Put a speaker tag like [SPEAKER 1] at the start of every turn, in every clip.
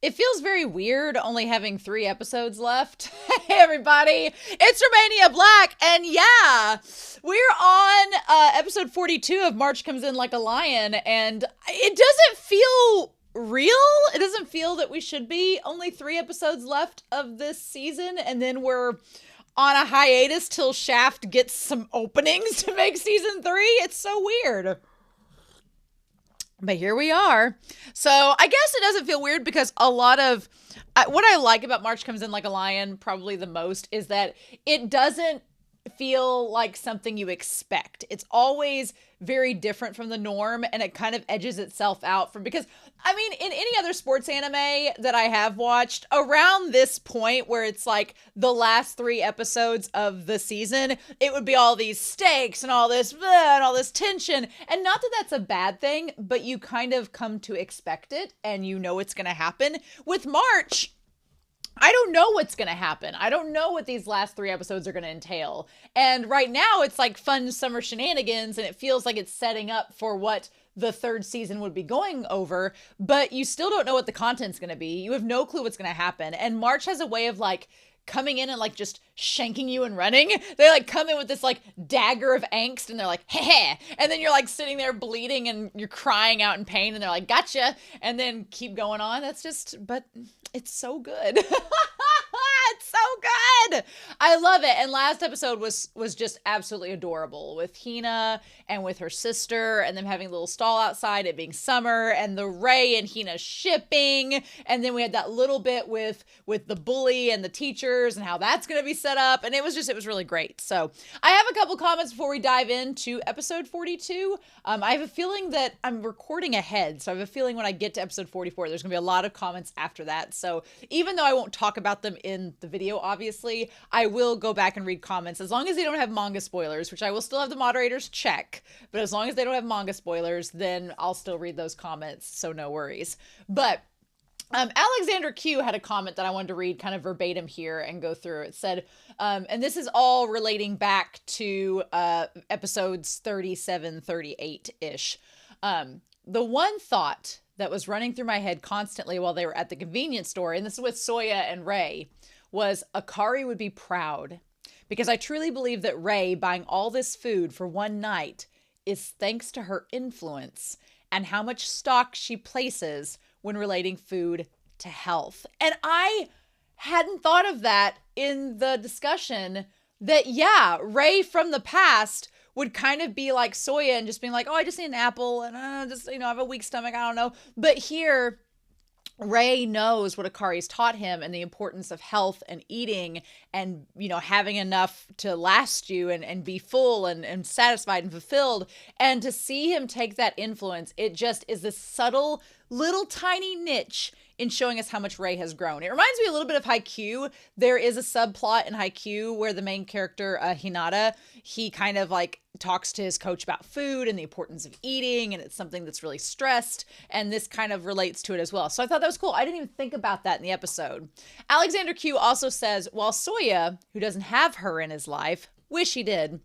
[SPEAKER 1] It feels very weird only having 3 episodes left. Hey, everybody, it's Romania Black, and yeah, we're on episode 42 of March Comes In Like a Lion, and it doesn't feel real. It doesn't feel that we should be. Only 3 episodes left of this season, and then we're on a hiatus till Shaft gets some openings to make season 3. It's so weird. But here we are. So I guess it doesn't feel weird because a lot of what I like about March Comes In Like a Lion, probably the most, is that it doesn't feel like something you expect. It's always very different from the norm, and it kind of edges itself out from, because I mean, in any other sports anime that I have watched around this point where it's like the last 3 episodes of the season, it would be all these stakes and all this and all this tension. And not that that's a bad thing, but you kind of come to expect it and you know it's going to happen. With March, I don't know what's going to happen. I don't know what these last 3 episodes are going to entail. And right now it's like fun summer shenanigans, and it feels like it's setting up for what the third season would be going over, but you still don't know what the content's going to be. You have no clue what's going to happen. And March has a way of like coming in and like just shanking you and running. They like come in with this like dagger of angst, and they're like, heh. And then you're like sitting there bleeding and you're crying out in pain, and they're like, gotcha. And then keep going on. That's just, but it's so good. It's so good. I love it. And last episode was just absolutely adorable, with Hina and with her sister and them having a little stall outside, it being summer, and the Rei and Hina shipping. And then we had that little bit with the bully and the teachers and how that's going to be set up. And it was really great. So I have a couple comments before we dive into episode 42. I have a feeling that I'm recording ahead. So I have a feeling when I get to episode 44, there's going to be a lot of comments after that. So even though I won't talk about them in the video, obviously, I will go back and read comments as long as they don't have manga spoilers, which I will still have the moderators check. But as long as they don't have manga spoilers, then I'll still read those comments. So no worries. But Alexander Q had a comment that I wanted to read kind of verbatim here and go through. It said, and this is all relating back to episodes 37, 38-ish. The one thought that was running through my head constantly while they were at the convenience store, and this is with Soya and Rei, was Akari would be proud. Because I truly believe that Rei buying all this food for one night is thanks to her influence and how much stock she places when relating food to health. And I hadn't thought of that in the discussion, that, yeah, Rei from the past would kind of be like Soya and just being like, oh, I just need an apple and just, I have a weak stomach. I don't know. But here, Rei knows what Akari's taught him and the importance of health and eating and, having enough to last you and be full and satisfied and fulfilled. And to see him take that influence, it just is this subtle little tiny niche in showing us how much Rei has grown. It reminds me a little bit of Haikyuu. There is a subplot in Haikyuu where the main character, Hinata, he kind of like talks to his coach about food and the importance of eating, and it's something that's really stressed, and this kind of relates to it as well. So I thought that was cool. I didn't even think about that in the episode. Alexander Q also says, while Soya, who doesn't have her in his life, wish he did,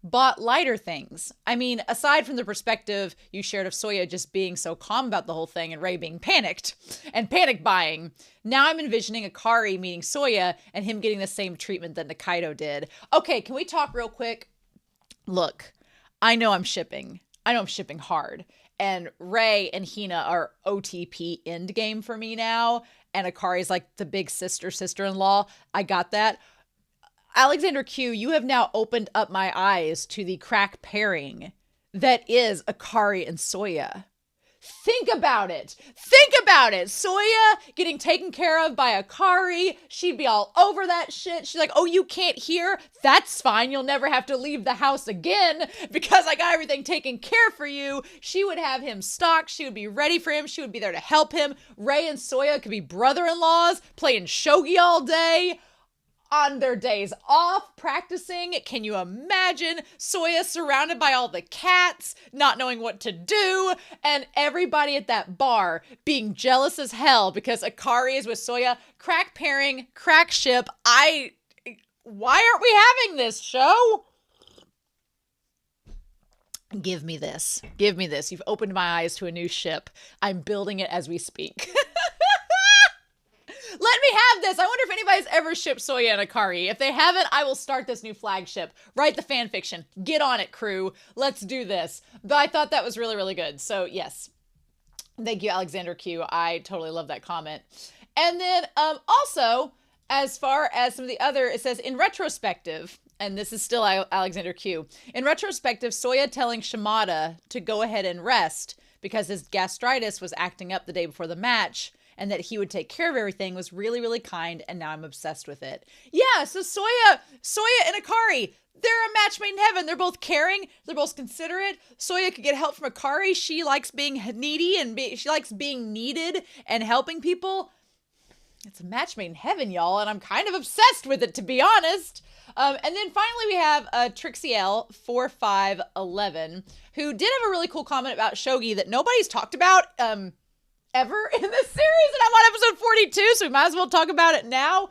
[SPEAKER 1] bought lighter things. I mean, aside from the perspective you shared of Soya just being so calm about the whole thing and Rei being panicked and panic buying, now I'm envisioning Akari meeting Soya and him getting the same treatment that Nikaido did. Okay, can we talk real quick? Look, I know I'm shipping. I know I'm shipping hard. And Rei and Hina are OTP endgame for me now. And Akari's like the big sister-in-law. I got that. Alexander Q, you have now opened up my eyes to the crack pairing that is Akari and Soya. Think about it. Think about it. Soya getting taken care of by Akari. She'd be all over that shit. She's like, oh, you can't hear? That's fine. You'll never have to leave the house again because I got everything taken care for you. She would have him stocked. She would be ready for him. She would be there to help him. Rei and Soya could be brother-in-laws playing shogi all day. On their days off practicing. Can you imagine Soya surrounded by all the cats, not knowing what to do, and everybody at that bar being jealous as hell because Akari is with Soya? Crack pairing, crack ship. Why aren't we having this show? Give me this. Give me this. You've opened my eyes to a new ship. I'm building it as we speak. have this. I wonder if anybody's ever shipped Soya and Akari. If they haven't, I will start this new flagship. Write the fan fiction. Get on it, crew. Let's do this. But I thought that was really, really good. So yes. Thank you, Alexander Q. I totally love that comment. And then also, as far as some of the other, it says, in retrospective, and this is still Alexander Q. In retrospective, Soya telling Shimada to go ahead and rest because his gastritis was acting up the day before the match and that he would take care of everything was really, really kind, and now I'm obsessed with it. Yeah, so Soya and Akari, they're a match made in heaven. They're both caring. They're both considerate. Soya could get help from Akari. She likes being needy and she likes being needed and helping people. It's a match made in heaven, y'all, and I'm kind of obsessed with it, to be honest. And then finally we have Trixie L 4511, who did have a really cool comment about shogi that nobody's talked about ever in this series, and I'm on episode 42, so we might as well talk about it now.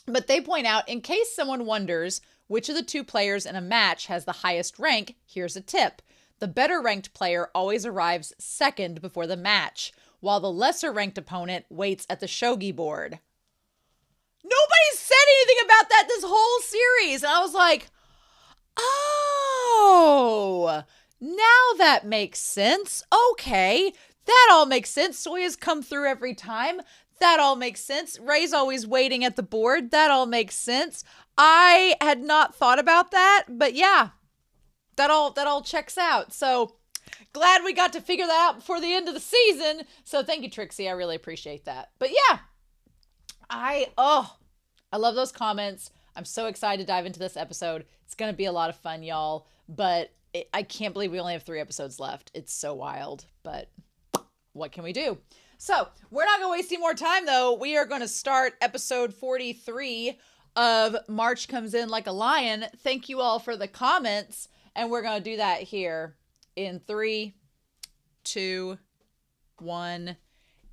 [SPEAKER 1] But they point out, in case someone wonders which of the two players in a match has the highest rank, here's a tip. The better ranked player always arrives second before the match, while the lesser ranked opponent waits at the shogi board. Nobody said anything about that this whole series. And I was like, oh, now that makes sense. Okay, that all makes sense. Soya's come through every time. That all makes sense. Rei's always waiting at the board. That all makes sense. I had not thought about that, but yeah, that all checks out. So glad we got to figure that out before the end of the season. So thank you, Trixie. I really appreciate that. But yeah, I love those comments. I'm so excited to dive into this episode. It's going to be a lot of fun, y'all. But I can't believe we only have 3 episodes left. It's so wild. But what can we do? So we're not going to waste any more time, though. We are going to start episode 43 of March Comes In Like a Lion. Thank you all for the comments. And we're going to do that here in 3, 2, 1,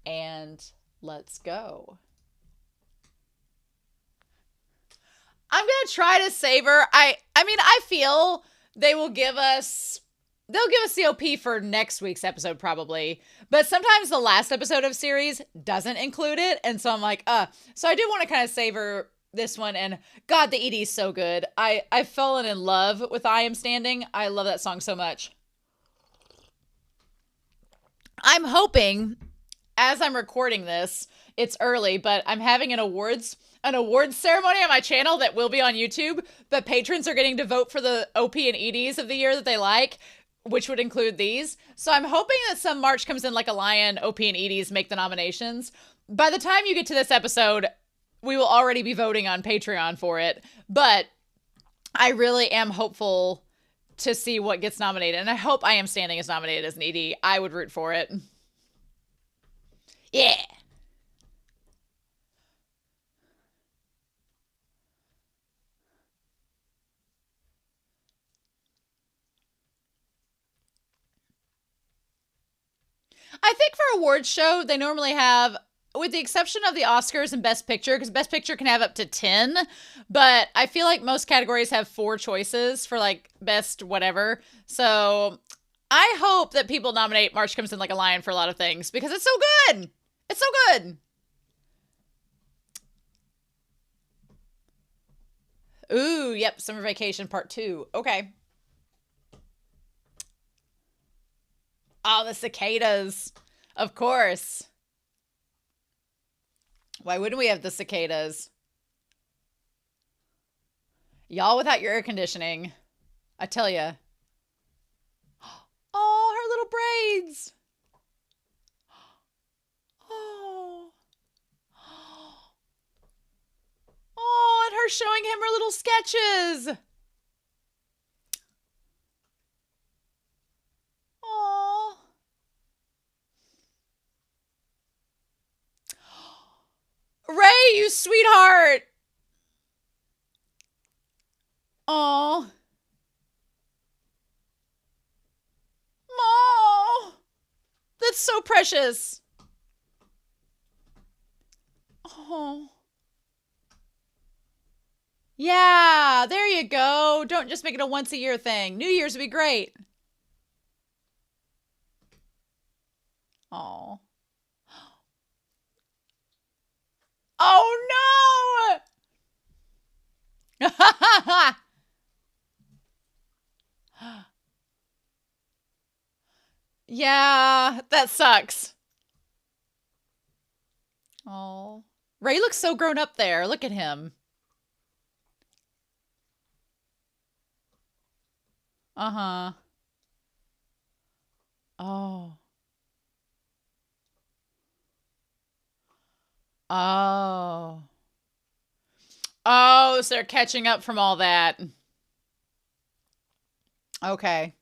[SPEAKER 1] and let's go. I'm going to try to savor. I mean, I feel they'll give us the OP for next week's episode probably, but sometimes the last episode of series doesn't include it. And so I'm like, so I do want to kind of savor this one. And God, the ED is so good. I've fallen in love with I Am Standing. I love that song so much. I'm hoping, as I'm recording this, it's early, but I'm having an awards ceremony on my channel that will be on YouTube, but patrons are getting to vote for the OP and EDs of the year that they like, which would include these. So I'm hoping that some March Comes In Like a Lion OP and EDs make the nominations. By the time you get to this episode, we will already be voting on Patreon for it, but I really am hopeful to see what gets nominated, and I hope I Am Standing is nominated as an ED. I would root for it. Yeah. I think for awards show, they normally have, with the exception of the Oscars and Best Picture, because Best Picture can have up to 10, but I feel like most categories have 4 choices for like best whatever. So I hope that people nominate March Comes In Like a Lion for a lot of things because it's so good. It's so good. Ooh, yep, Summer Vacation Part 2. Okay. Oh, the cicadas. Of course. Why wouldn't we have the cicadas? Y'all without your air conditioning. I tell ya. Oh, her little braids. Oh. Oh, and her showing him her little sketches. Oh. Rei, you sweetheart. Oh. Oh. That's so precious. Oh. Yeah, there you go. Don't just make it a once a year thing. New Year's would be great. Oh. Yeah, that sucks. Oh. Rei looks so grown up there. Look at him. Uh-huh. Oh. Oh. Oh, so they're catching up from all that. Okay.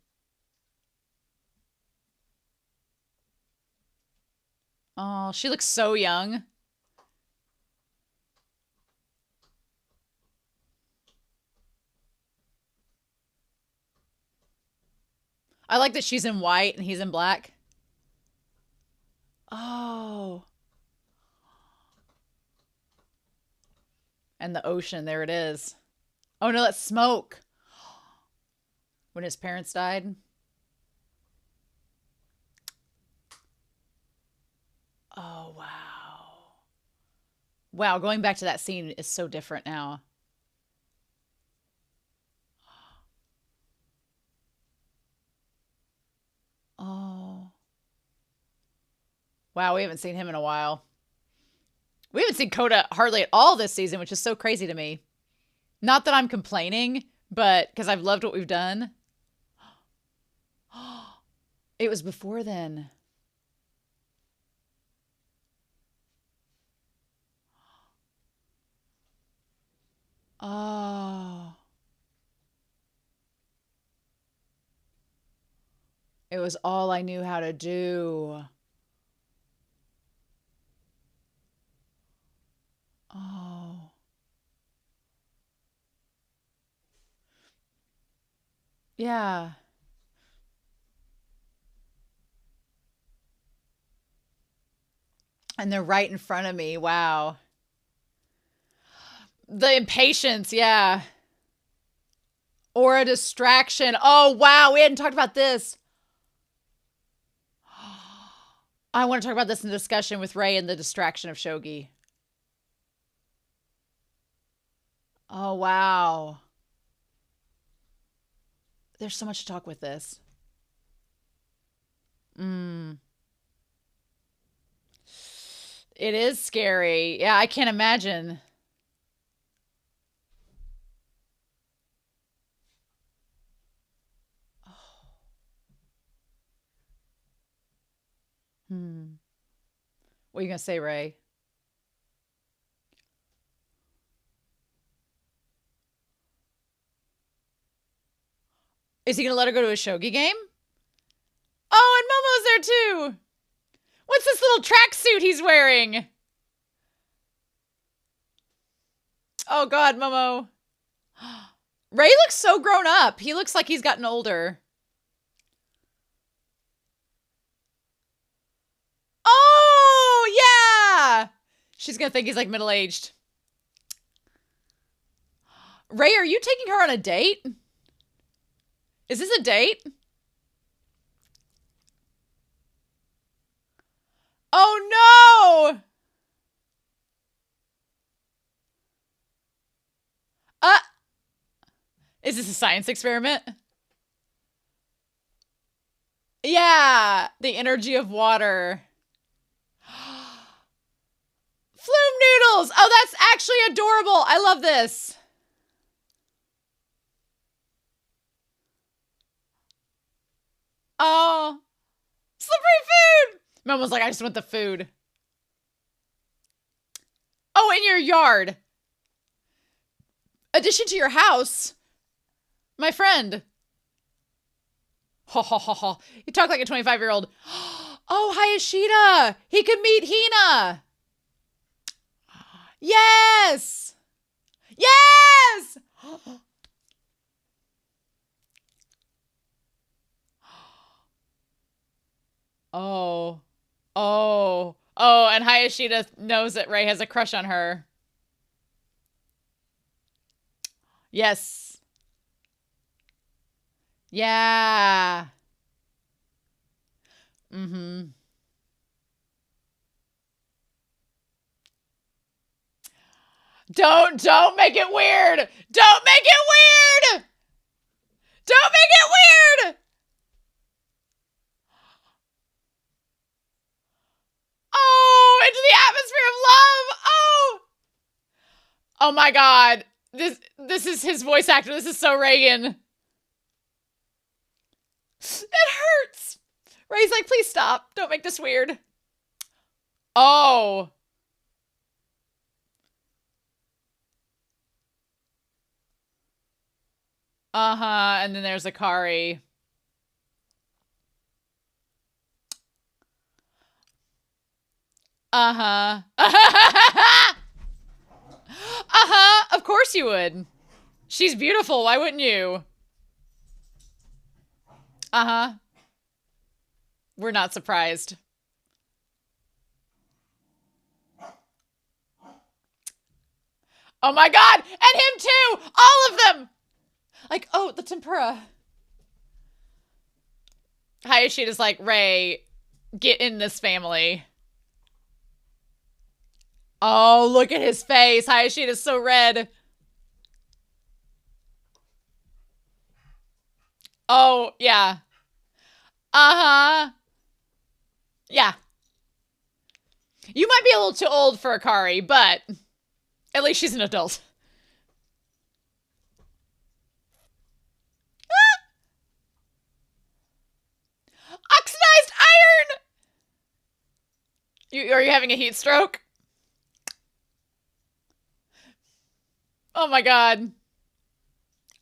[SPEAKER 1] Oh, she looks so young. I like that she's in white and he's in black. Oh. And the ocean, there it is. Oh no, that's smoke. When his parents died. Oh, wow. Wow, going back to that scene is so different now. Oh. Wow, we haven't seen him in a while. We haven't seen Coda hardly at all this season, which is so crazy to me. Not that I'm complaining, but because I've loved what we've done. It was before then. Oh. It was all I knew how to do. Oh. Yeah. And they're right in front of me. Wow. The impatience, yeah. Or a distraction. Oh, wow. We hadn't talked about this. I want to talk about this in the discussion with Rei and the distraction of shogi. Oh, wow. There's so much to talk with this. It is scary. Yeah, I can't imagine. What are you going to say, Rei? Is he going to let her go to a shogi game? Oh, and Momo's there too. What's this little tracksuit he's wearing? Oh, God, Momo. Rei looks so grown up. He looks like he's gotten older. Oh, yeah. She's going to think he's like middle-aged. Rei, are you taking her on a date? Is this a date? Oh, no. Is this a science experiment? Yeah, the energy of water. Flume noodles! Oh, that's actually adorable. I love this. Oh, slippery food. Mom was like, I just want the food. Oh, in your yard. Addition to your house. My friend. Ha ha ha ha. You talk like a 25-year-old. Oh, Hayashida. He could meet Hina. Yes. Yes. Oh. Oh. Oh, and Hayashida knows that Rei has a crush on her. Yes. Yeah. Mm-hmm. Don't make it weird. Don't make it weird. Don't make it weird. Oh, into the atmosphere of love. Oh. Oh my God. This is his voice actor. This is so Reagan. It hurts. Rei's like, please stop. Don't make this weird. Oh. Uh-huh. And then there's Akari. Uh-huh. Uh-huh. Of course you would. She's beautiful. Why wouldn't you? Uh-huh. We're not surprised. Oh my God! And him too! All of them! Like, oh, the tempura. Hayashida's like, Rei, get in this family. Oh, look at his face. Hayashida's so red. Oh, yeah. Uh-huh. Yeah. You might be a little too old for Akari, but at least she's an adult. Oxidized iron! Are you having a heat stroke? Oh my God.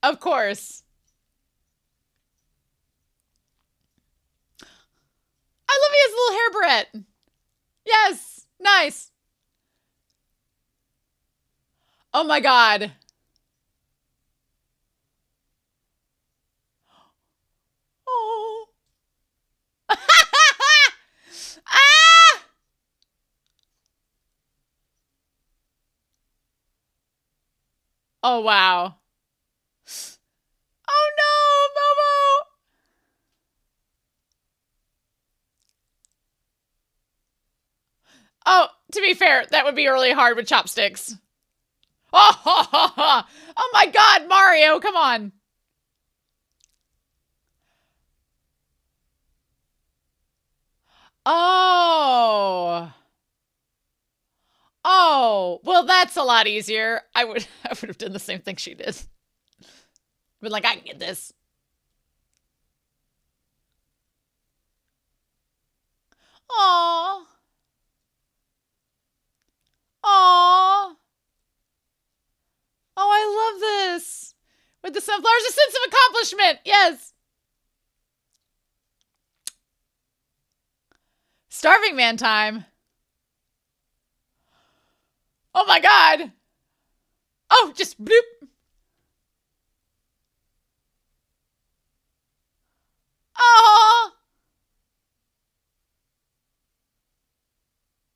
[SPEAKER 1] Of course. I love his little hair barrette. Yes. Nice. Oh my God. Oh. Ah! Oh, wow. Oh no, Momo. Oh, to be fair, that would be really hard with chopsticks. Oh, oh my God, Mario, come on. Oh. Oh, well, that's a lot easier. I would have done the same thing she did. Been like, I can get this. Aww. Aww. Oh, I love this. With the sunflowers, a sense of accomplishment. Yes. Starving man time. Oh my God. Oh, just bloop. Oh.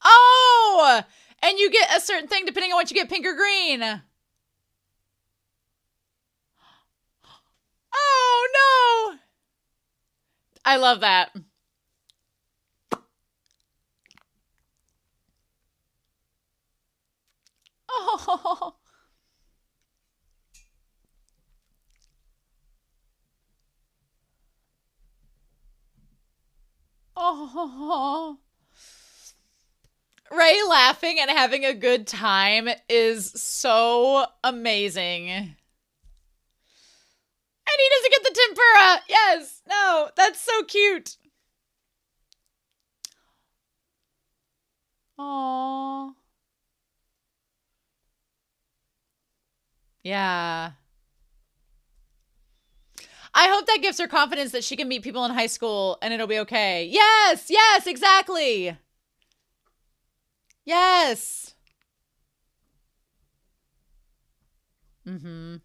[SPEAKER 1] Oh. And you get a certain thing depending on what you get, pink or green. Oh no. I love that. Oh. Oh. Rei laughing and having a good time is so amazing. And he doesn't get the tempura. Yes. No, that's so cute. Aww. Yeah. I hope that gives her confidence that she can meet people in high school and it'll be okay. Yes, yes, exactly. Yes. Mm-hmm.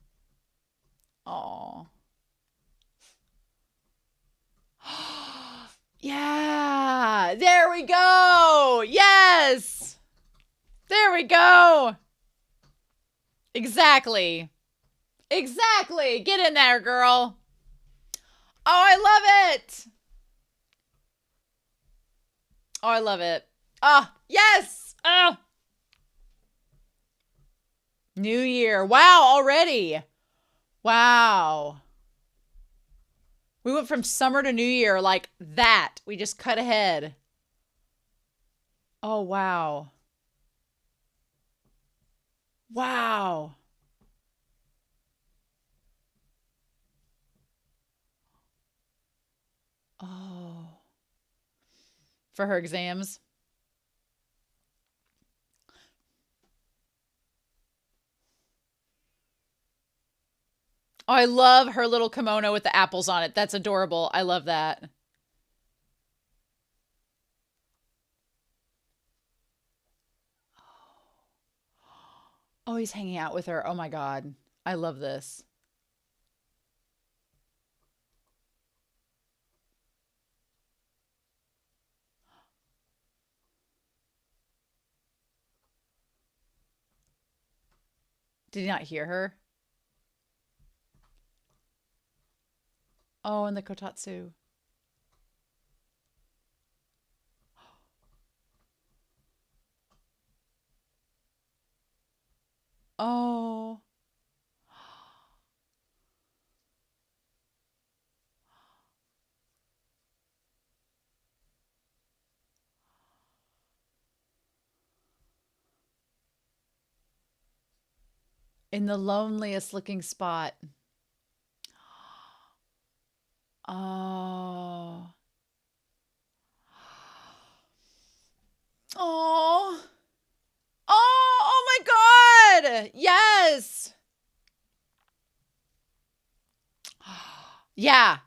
[SPEAKER 1] Aw. Yeah. There we go. Yes. There we go. Exactly. Exactly. Get in there, girl. Oh, I love it. Oh, I love it. Oh, yes. Oh. New year. Wow, already. Wow. We went from summer to New Year like that. We just cut ahead. Oh, wow. Wow. Oh. For her exams. Oh, I love her little kimono with the apples on it. That's adorable. I love that. Oh, he's hanging out with her. Oh my God. I love this. Did he not hear her? Oh, and the kotatsu. Oh. In the loneliest looking spot. Oh. Oh. Oh, oh my God. Yes. Yeah.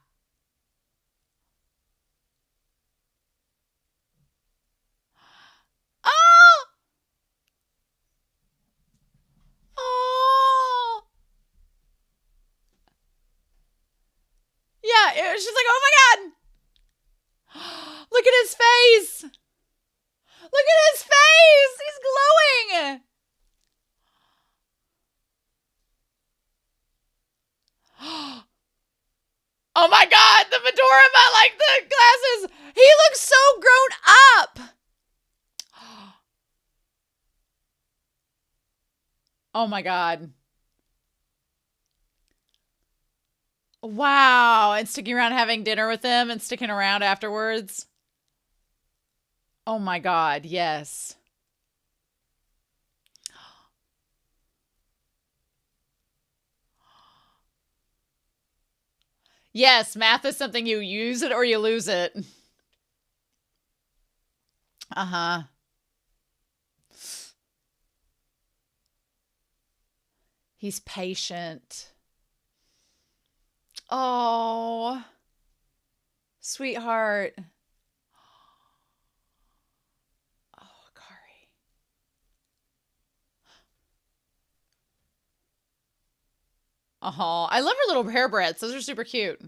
[SPEAKER 1] Oh. Oh. Yeah. It was just like, oh my God. Look at his face. Look at his face. He's glowing. Oh my God. The fedora, like the glasses. He looks so grown up. Oh my God. Wow. And sticking around having dinner with them and sticking around afterwards. Oh my God. Yes. Yes. Math is something you use it or you lose it. Uh-huh. He's patient. Oh, sweetheart. Oh, Kari. I love her little hairbreadths. Those are super cute.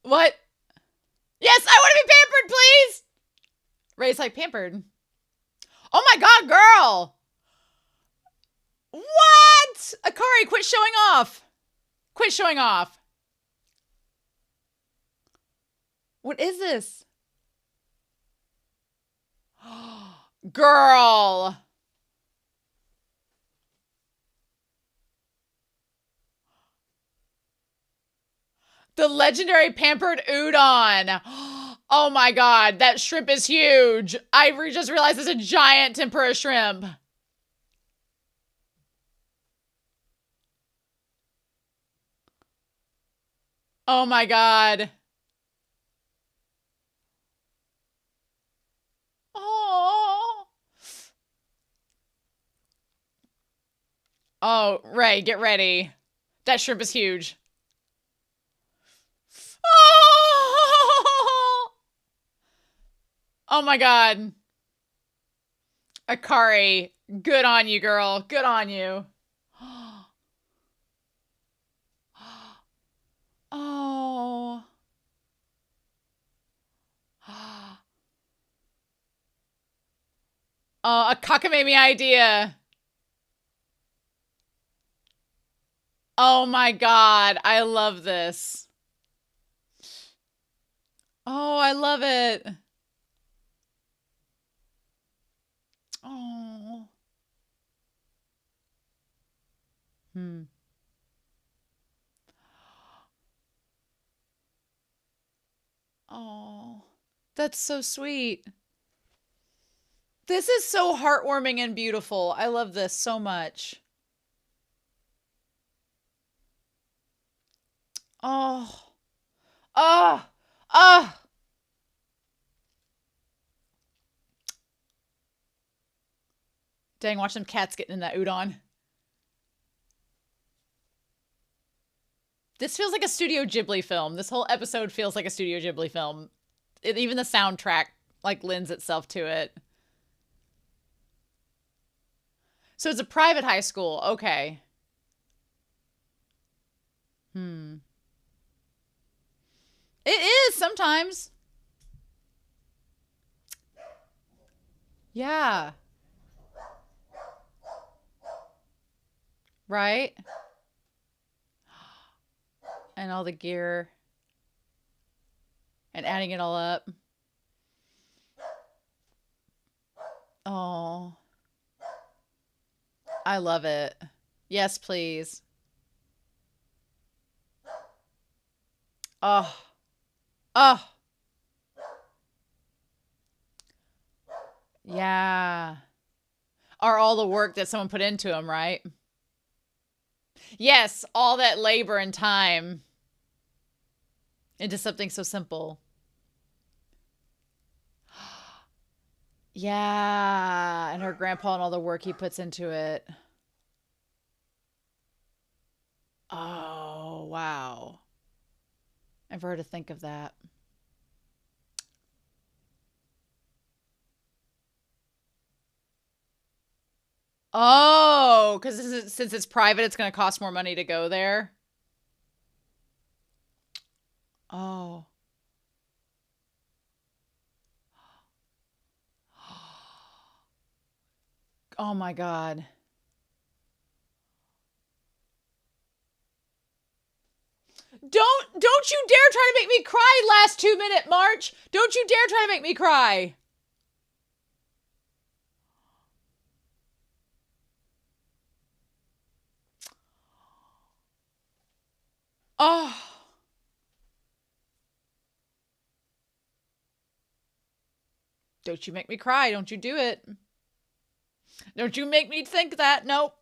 [SPEAKER 1] What? Yes, I want to be pampered, please. Rei's like, pampered. Oh my God, girl. What? Akari, quit showing off. Quit showing off. What is this? Girl. The legendary pampered udon. Oh my God, that shrimp is huge. I just realized it's a giant tempura shrimp. Oh my God. Oh. Oh, Rei, get ready. That shrimp is huge. Oh, oh my God. Akari, good on you, girl. Good on you. Oh. Oh, a cockamamie idea. Oh my God. I love this. Oh, I love it. Oh. Hmm. That's so sweet. This is so heartwarming and beautiful. I love this so much. Oh, oh, oh. Dang, watch them cats getting in that udon. This feels like a Studio Ghibli film. This whole episode feels like a Studio Ghibli film. Even the soundtrack like lends itself to it. So it's a private high school. Okay. Hmm. It is sometimes. Yeah. Right? And all the gear and adding it all up. Oh, I love it. Yes, please. Oh, oh, yeah. Are all the work that someone put into them, right? Yes, all that labor and time into something so simple. Yeah, and her grandpa and all the work he puts into it. Oh, wow. And for her to think of that. Oh, because since it's private, it's going to cost more money to go there. Oh. Oh my God. Don't you dare try to make me cry last 2 minute March. Don't you dare try to make me cry. Oh. Don't you make me cry. Don't you do it. Don't you make me think that. Nope.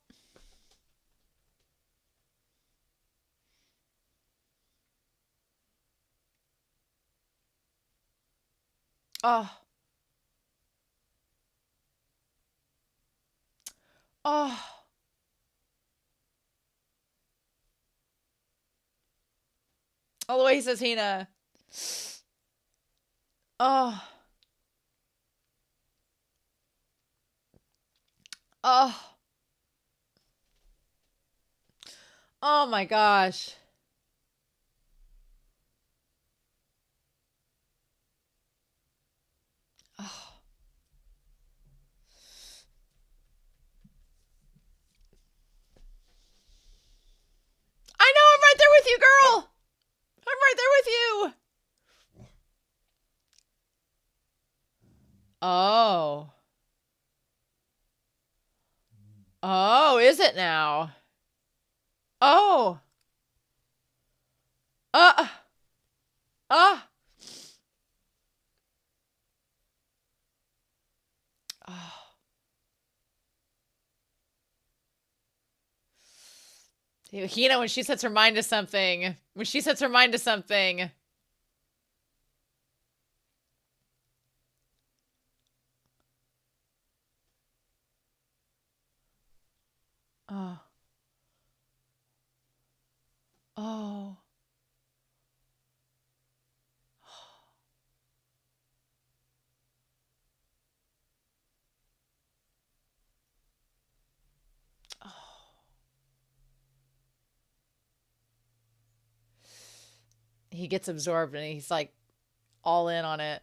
[SPEAKER 1] Oh. Oh. Oh, the way he says Hina. Oh. Oh. Oh my gosh. Oh. I know, I'm right there with you, girl. I'm right there with you. Oh. Oh, is it now? Oh. Uh. Uh. Oh. Hina, when she sets her mind to something. When she sets her mind to something. Oh. Oh. Oh. He gets absorbed and he's like all in on it.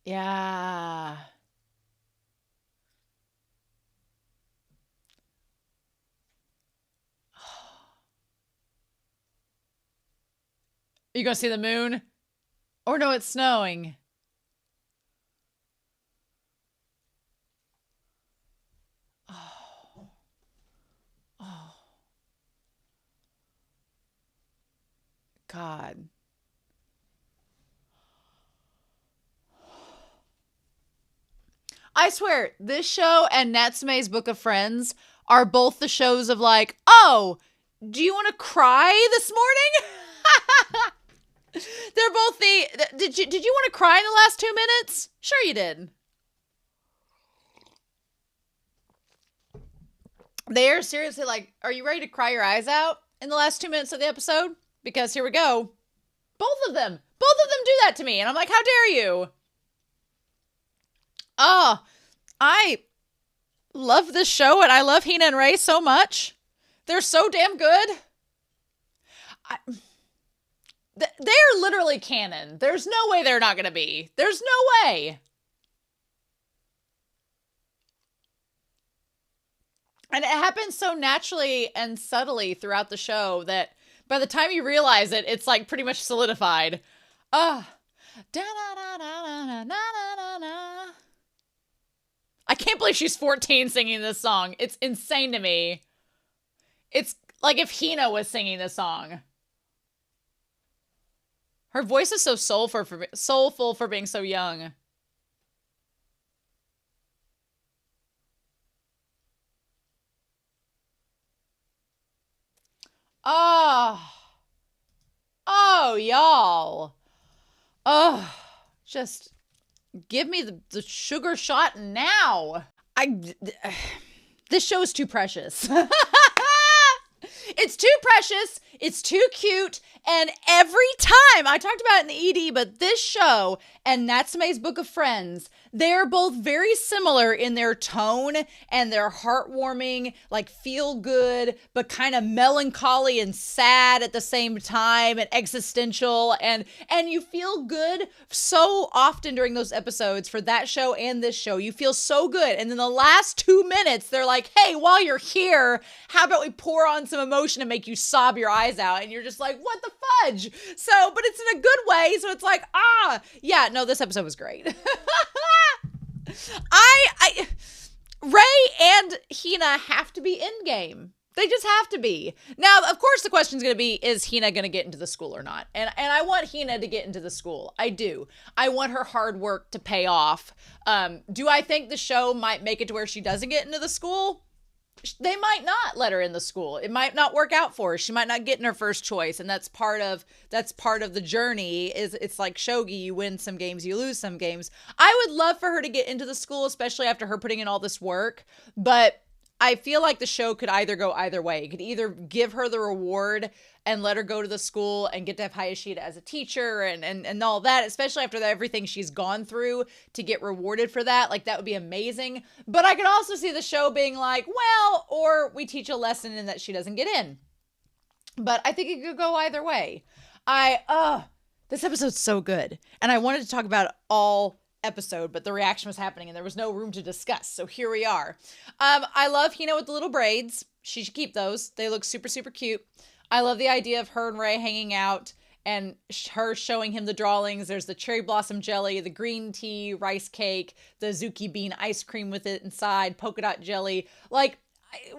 [SPEAKER 1] Yeah. You gonna see the moon? Or no, it's snowing. Oh. Oh. God. I swear, this show and Natsume's Book of Friends are both the shows of like, oh, do you want to cry this morning? They're both did you want to cry in the last 2 minutes? Sure you did. They're seriously like, are you ready to cry your eyes out in the last 2 minutes of the episode? Because here we go. Both of them do that to me. And I'm like, how dare you? Oh, I love this show and I love Hina and Rei so much. They're so damn good. They're literally canon. There's no way they're not going to be. There's no way. And it happens so naturally and subtly throughout the show that by the time you realize it, it's like pretty much solidified. I can't believe she's 14 singing this song. It's insane to me. It's like if Hina was singing this song. Her voice is so soulful for being so young. Oh, y'all. Oh, just give me the sugar shot now. This show is too precious. It's too precious. It's too cute. And every time, I talked about it in the ED, but this show and Natsume's Book of Friends, they're both very similar in their tone and their heartwarming, like feel good, but kind of melancholy and sad at the same time and existential. And you feel good so often during those episodes for that show and this show. You feel so good. And then the last 2 minutes, they're like, hey, while you're here, how about we pour on some emotion and make you sob your eyes out? And you're just like, what the fudge? So, but it's in a good way. So it's like, yeah, no, this episode was great. Rei and Hina have to be in game. They just have to be. Now, of course, the question's going to be, is Hina going to get into the school or not? And I want Hina to get into the school. I do. I want her hard work to pay off. Do I think the show might make it to where she doesn't get into the school? They might not let her in the school. It might not work out for her. She might not get in her first choice. And that's part of the journey. Is it's like shogi, you win some games, you lose some games. I would love for her to get into the school, especially after her putting in all this work. But I feel like the show could either go either way. It could either give her the reward and let her go to the school and get to have Hayashida as a teacher and all that, especially after everything she's gone through to get rewarded for that. Like, that would be amazing. But I could also see the show being like, well, or we teach a lesson in that she doesn't get in. But I think it could go either way. This episode's so good. And I wanted to talk about it all episode, but the reaction was happening and there was no room to discuss. So here we are. I love Hina with the little braids. She should keep those. They look super, super cute. I love the idea of her and Rei hanging out and her showing him the drawings. There's the cherry blossom jelly, the green tea, rice cake, the Zuki bean ice cream with it inside, polka dot jelly. Like,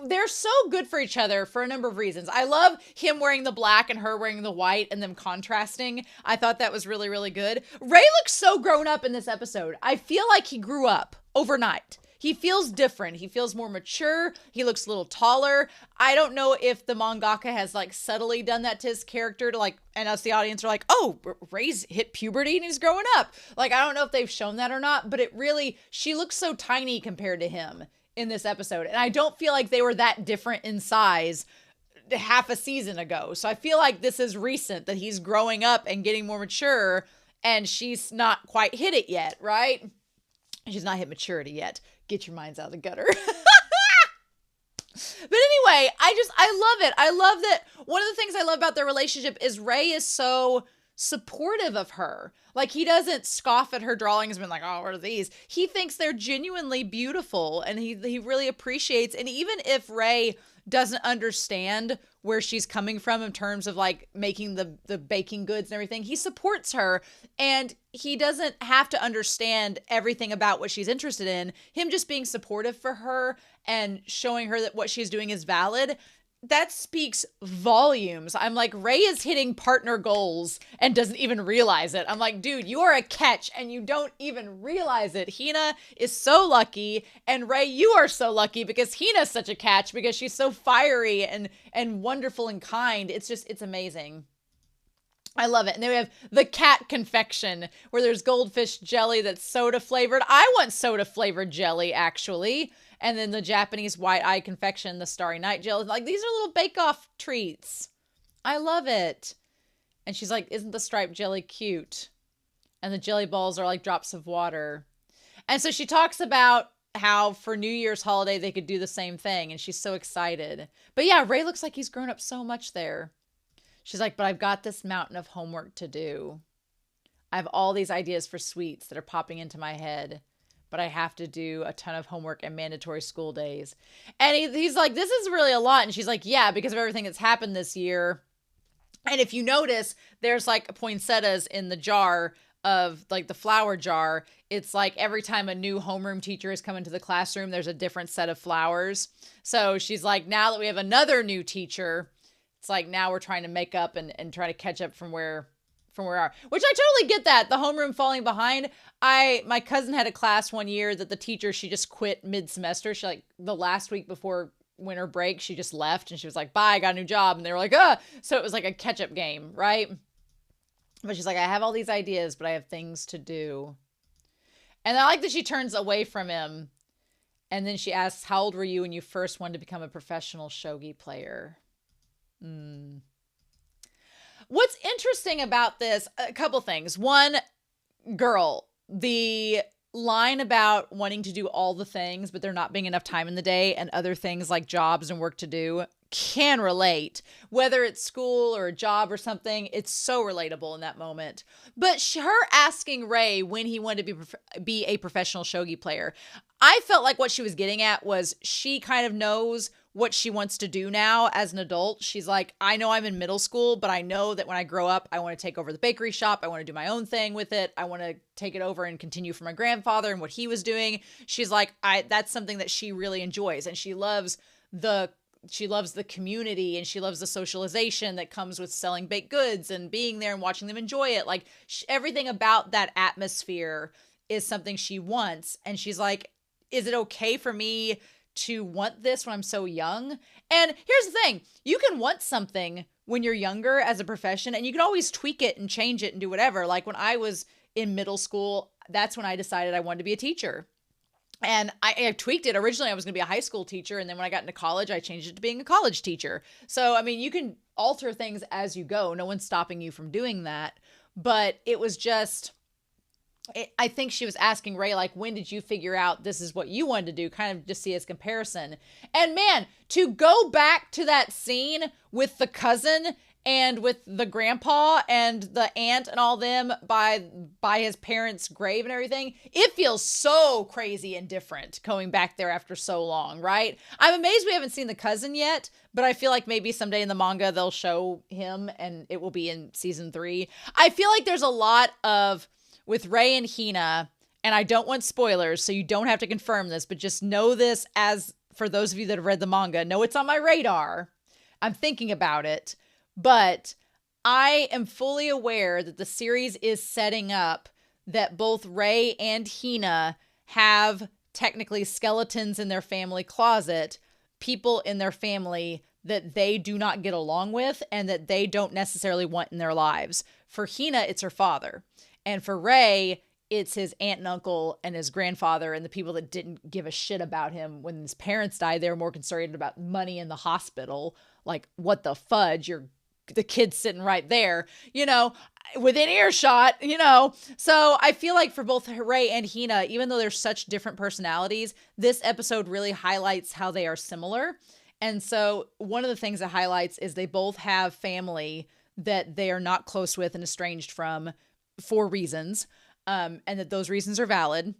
[SPEAKER 1] they're so good for each other for a number of reasons. I love him wearing the black and her wearing the white and them contrasting. I thought that was really, really good. Rei looks so grown up in this episode. I feel like he grew up overnight. He feels different. He feels more mature. He looks a little taller. I don't know if the mangaka has like subtly done that to his character to like, and us the audience are like, oh, Rei's hit puberty and he's growing up. Like, I don't know if they've shown that or not, but she looks so tiny compared to him in this episode. And I don't feel like they were that different in size half a season ago. So I feel like this is recent that he's growing up and getting more mature and she's not quite hit it yet, right? She's not hit maturity yet. Get your minds out of the gutter. But anyway, I love it. I love that one of the things I love about their relationship is Rei is so supportive of her. Like, he doesn't scoff at her drawings and be like, oh, what are these? He thinks they're genuinely beautiful and he really appreciates. And even if Rei doesn't understand where she's coming from in terms of like making the baking goods and everything, he supports her and he doesn't have to understand everything about what she's interested in. Him just being supportive for her and showing her that what she's doing is valid that speaks volumes. I'm like, Rei is hitting partner goals and doesn't even realize it. I'm like, dude, you are a catch and you don't even realize it. Hina is so lucky, and Rei, you are so lucky because Hina's such a catch because she's so fiery and wonderful and kind. It's amazing. I love it. And then we have the cat confection where there's goldfish jelly that's soda flavored. I want soda flavored jelly, actually. And then the Japanese white eye confection, the Starry Night jelly. Like, these are little bake-off treats. I love it. And she's like, isn't the striped jelly cute? And the jelly balls are like drops of water. And so she talks about how for New Year's holiday they could do the same thing. And she's so excited. But yeah, Rei looks like he's grown up so much there. She's like, but I've got this mountain of homework to do. I have all these ideas for sweets that are popping into my head, but I have to do a ton of homework and mandatory school days. And he's like, this is really a lot. And she's like, yeah, because of everything that's happened this year. And if you notice, there's like poinsettias in the jar of like the flower jar. It's like every time a new homeroom teacher has come into the classroom, there's a different set of flowers. So she's like, now that we have another new teacher, it's like now we're trying to make up and try to catch up from where we are. Which I totally get that. The homeroom falling behind. My cousin had a class one year that the teacher, she just quit mid-semester. She like the last week before winter break, she just left and she was like, bye, I got a new job. And they were like, so it was like a catch-up game, right? But she's like, I have all these ideas, but I have things to do. And I like that she turns away from him. And then she asks, how old were you when you first wanted to become a professional shogi player? What's interesting about this, a couple things. One, girl, the line about wanting to do all the things, but there not being enough time in the day and other things like jobs and work to do can relate. Whether it's school or a job or something, it's so relatable in that moment. But her asking Rei when he wanted to be a professional shogi player, I felt like what she was getting at was she kind of knows what she wants to do now as an adult. She's like, I know I'm in middle school, but I know that when I grow up, I want to take over the bakery shop. I want to do my own thing with it. I want to take it over and continue for my grandfather and what he was doing. She's like, that's something that she really enjoys. And she loves the community and she loves the socialization that comes with selling baked goods and being there and watching them enjoy it. Like everything about that atmosphere is something she wants. And she's like, is it okay for me to want this when I'm so young? And here's the thing, you can want something when you're younger as a profession and you can always tweak it and change it and do whatever. Like when I was in middle school, that's when I decided I wanted to be a teacher. And I tweaked it. Originally, I was going to be a high school teacher. And then when I got into college, I changed it to being a college teacher. So, I mean, you can alter things as you go. No one's stopping you from doing that. But it was just, I think she was asking Rei, like, when did you figure out this is what you wanted to do? Kind of just see as comparison. And man, to go back to that scene with the cousin and with the grandpa and the aunt and all them by his parents' grave and everything, it feels so crazy and different going back there after so long, right? I'm amazed we haven't seen the cousin yet, but I feel like maybe someday in the manga they'll show him and it will be in season 3. I feel like there's a lot of, with Rei and Hina, and I don't want spoilers, so you don't have to confirm this, but just know this as, for those of you that have read the manga, know it's on my radar. I'm thinking about it. But I am fully aware that the series is setting up that both Rei and Hina have technically skeletons in their family closet, people in their family that they do not get along with and that they don't necessarily want in their lives. For Hina, it's her father. And for Rei, it's his aunt and uncle and his grandfather and the people that didn't give a shit about him when his parents died. They were more concerned about money in the hospital. Like, what the fudge? The kid's sitting right there, within earshot, So I feel like for both Rei and Hina, even though they're such different personalities, this episode really highlights how they are similar. And so one of the things it highlights is they both have family that they are not close with and estranged from for reasons, and that those reasons are valid.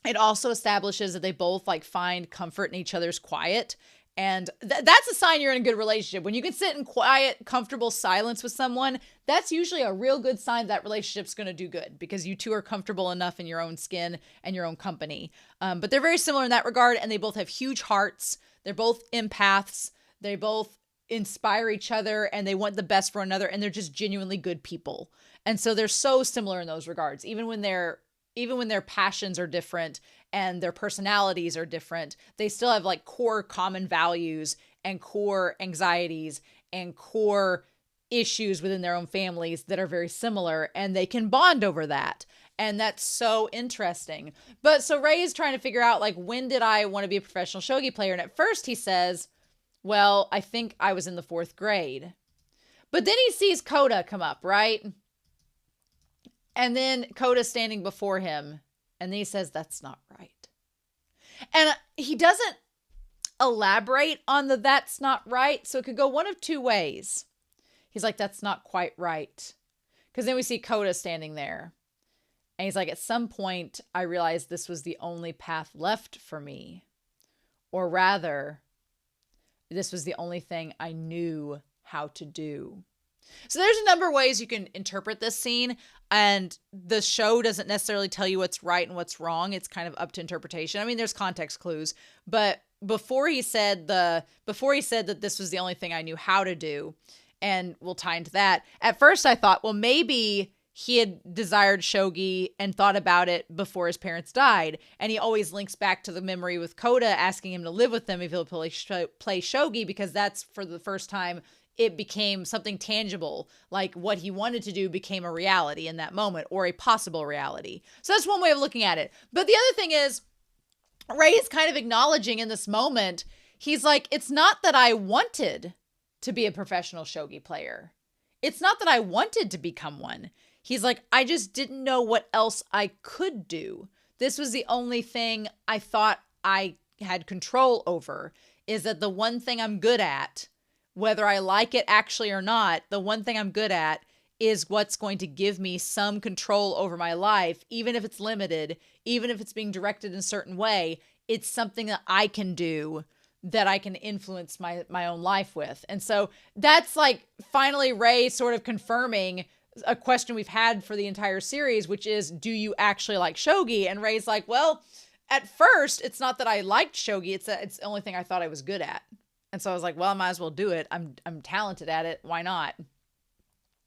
[SPEAKER 1] It also establishes that they both find comfort in each other's quiet. And that's a sign you're in a good relationship. When you can sit in quiet, comfortable silence with someone, that's usually a real good sign that relationship's going to do good because you two are comfortable enough in your own skin and your own company. But they're very similar in that regard, and they both have huge hearts. They're both empaths. They both inspire each other and they want the best for one another, and they're just genuinely good people. And so they're so similar in those regards, even when their passions are different and their personalities are different, they still have like core common values and core anxieties and core issues within their own families that are very similar, and they can bond over that. And that's so interesting. But so Rei is trying to figure out, like, when did I want to be a professional shogi player? And at first he says, well, I think I was in the 4th grade. But then he sees Koda come up, right? And then Koda's standing before him. And then he says, that's not right. And he doesn't elaborate on the that's not right. So it could go one of two ways. He's like, that's not quite right. Because then we see Koda standing there. And he's like, at some point, I realized this was the only path left for me. Or rather, this was the only thing I knew how to do. So there's a number of ways you can interpret this scene, and the show doesn't necessarily tell you what's right and what's wrong. It's kind of up to interpretation. I mean, there's context clues, but before he said that this was the only thing I knew how to do, and we'll tie into that. At first I thought, well, maybe he had desired shogi and thought about it before his parents died. And he always links back to the memory with Koda asking him to live with them if he'll play shogi, because that's, for the first time, it became something tangible. Like what he wanted to do became a reality in that moment, or a possible reality. So that's one way of looking at it. But the other thing is, Rei is kind of acknowledging in this moment, he's like, it's not that I wanted to be a professional shogi player. It's not that I wanted to become one. He's like, I just didn't know what else I could do. This was the only thing I thought I had control over, is that the one thing I'm good at, whether I like it actually or not, the one thing I'm good at is what's going to give me some control over my life, even if it's limited, even if it's being directed in a certain way. It's something that I can do, that I can influence my own life with. And so that's like finally Rei sort of confirming a question we've had for the entire series, which is, do you actually like shogi? And Rei's like, well, at first it's not that I liked shogi, it's the only thing I thought I was good at. And so I was like, well, I might as well do it. I'm talented at it. Why not?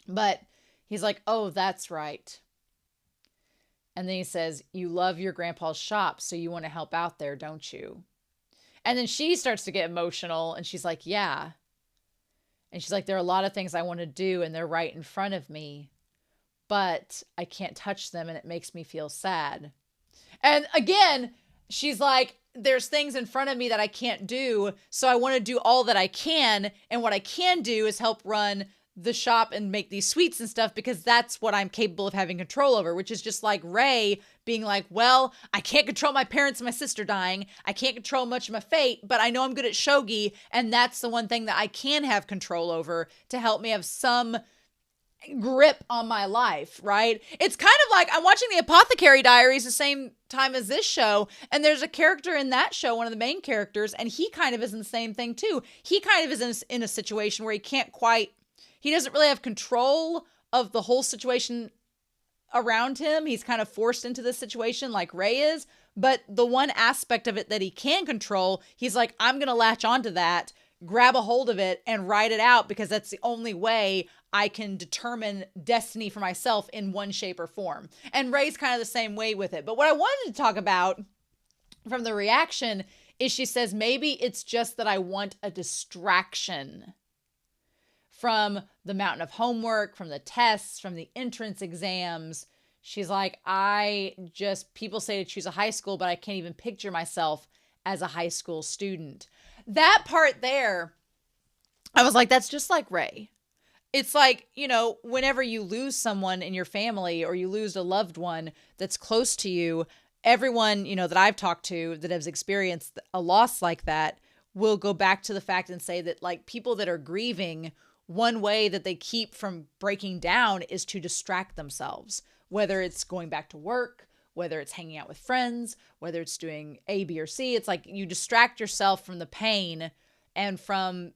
[SPEAKER 1] But he's like, oh, that's right. And then he says, you love your grandpa's shop, so you want to help out there, don't you? And then she starts to get emotional, and she's like, yeah. And she's like, there are a lot of things I want to do, and they're right in front of me, but I can't touch them, and it makes me feel sad. And again, she's like, there's things in front of me that I can't do, so I want to do all that I can, and what I can do is help run the shop and make these sweets and stuff, because that's what I'm capable of having control over, which is just like Rei being like, well, I can't control my parents and my sister dying. I can't control much of my fate, but I know I'm good at shogi, and that's the one thing that I can have control over to help me have some grip on my life, right? It's kind of like I'm watching the Apothecary Diaries the same time as this show, and there's a character in that show, one of the main characters, and he kind of is in the same thing too. He kind of is in a situation where he doesn't really have control of the whole situation around him. He's kind of forced into this situation like Rei is, but the one aspect of it that he can control, he's like, I'm going to latch onto that, grab a hold of it, and ride it out, because that's the only way I can determine destiny for myself in one shape or form. And Rei's kind of the same way with it. But what I wanted to talk about from the reaction is, she says, maybe it's just that I want a distraction from the mountain of homework, from the tests, from the entrance exams. She's like, people say to choose a high school, but I can't even picture myself as a high school student. That part there, I was like, that's just like Rei. It's like, whenever you lose someone in your family, or you lose a loved one that's close to you, everyone, that I've talked to that has experienced a loss like that will go back to the fact and say that, like, people that are grieving, one way that they keep from breaking down is to distract themselves, whether it's going back to work, whether it's hanging out with friends, whether it's doing A, B, or C. It's like you distract yourself from the pain and from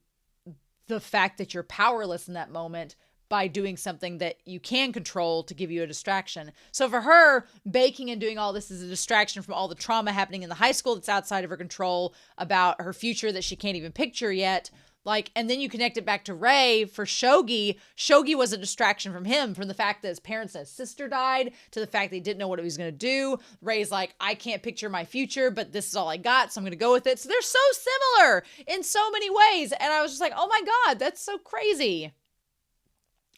[SPEAKER 1] the fact that you're powerless in that moment by doing something that you can control to give you a distraction. So for her, baking and doing all this is a distraction from all the trauma happening in the high school that's outside of her control, about her future that she can't even picture yet. Like, and then you connect it back to Rei for Shogi. Shogi was a distraction from him, from the fact that his parents and his sister died, to the fact that he didn't know what he was going to do. Rei's like, I can't picture my future, but this is all I got, so I'm going to go with it. So they're so similar in so many ways. And I was just like, oh my God, that's so crazy.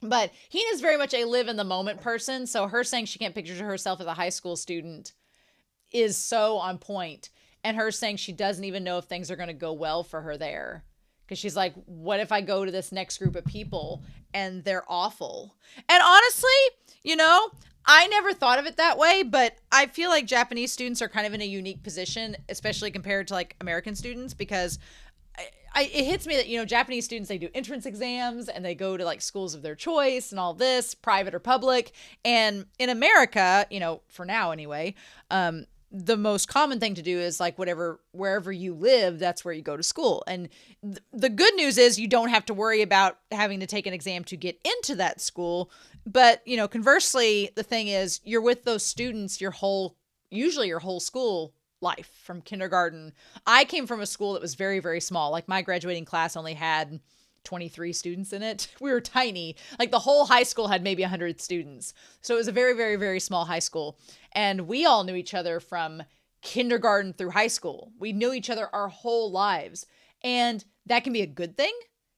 [SPEAKER 1] But Hina's very much a live in the moment person. So her saying she can't picture herself as a high school student is so on point. And her saying she doesn't even know if things are going to go well for her there. Because she's like, what if I go to this next group of people and they're awful? And honestly, you know, I never thought of it that way, but I feel like Japanese students are kind of in a unique position, especially compared to like American students, because it hits me that, you know, Japanese students, they do entrance exams and they go to like schools of their choice and all this, private or public. And in America, you know, for now anyway, the most common thing to do is like wherever you live, that's where you go to school. And the good news is you don't have to worry about having to take an exam to get into that school. But, you know, conversely, the thing is you're with those students usually your whole school life from kindergarten. I came from a school that was very, very small. Like my graduating class only had 23 students in it. We were tiny. Like the whole high school had maybe 100 students. So it was a very, very, very small high school. And we all knew each other from kindergarten through high school. We knew each other our whole lives. And that can be a good thing.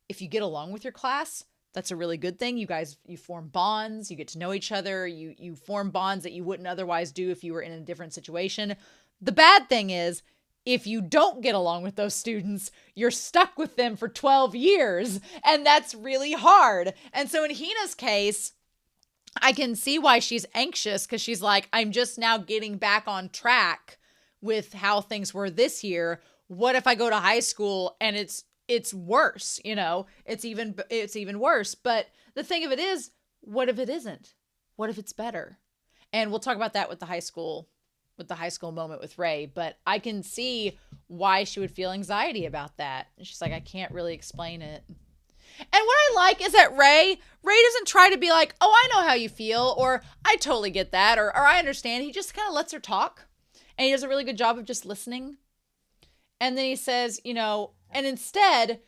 [SPEAKER 1] If you get along with your class, that's a really good thing. You form bonds, you get to know each other, you form bonds that you wouldn't otherwise do if you were in a different situation. The bad thing is, if you don't get along with those students, you're stuck with them for 12 years, and that's really hard. And so in Hina's case, I can see why she's anxious, because she's like, I'm just now getting back on track with how things were this year. What if I go to high school and it's worse, you know? It's even worse. But the thing of it is, what if it isn't? What if it's better? And we'll talk about that with the high school moment with Rei, but I can see why she would feel anxiety about that. And she's like, I can't really explain it. And what I like is that Rei doesn't try to be like, oh, I know how you feel, or I totally get that, or I understand. He just kind of lets her talk, and he does a really good job of just listening. And then he says, you know, and instead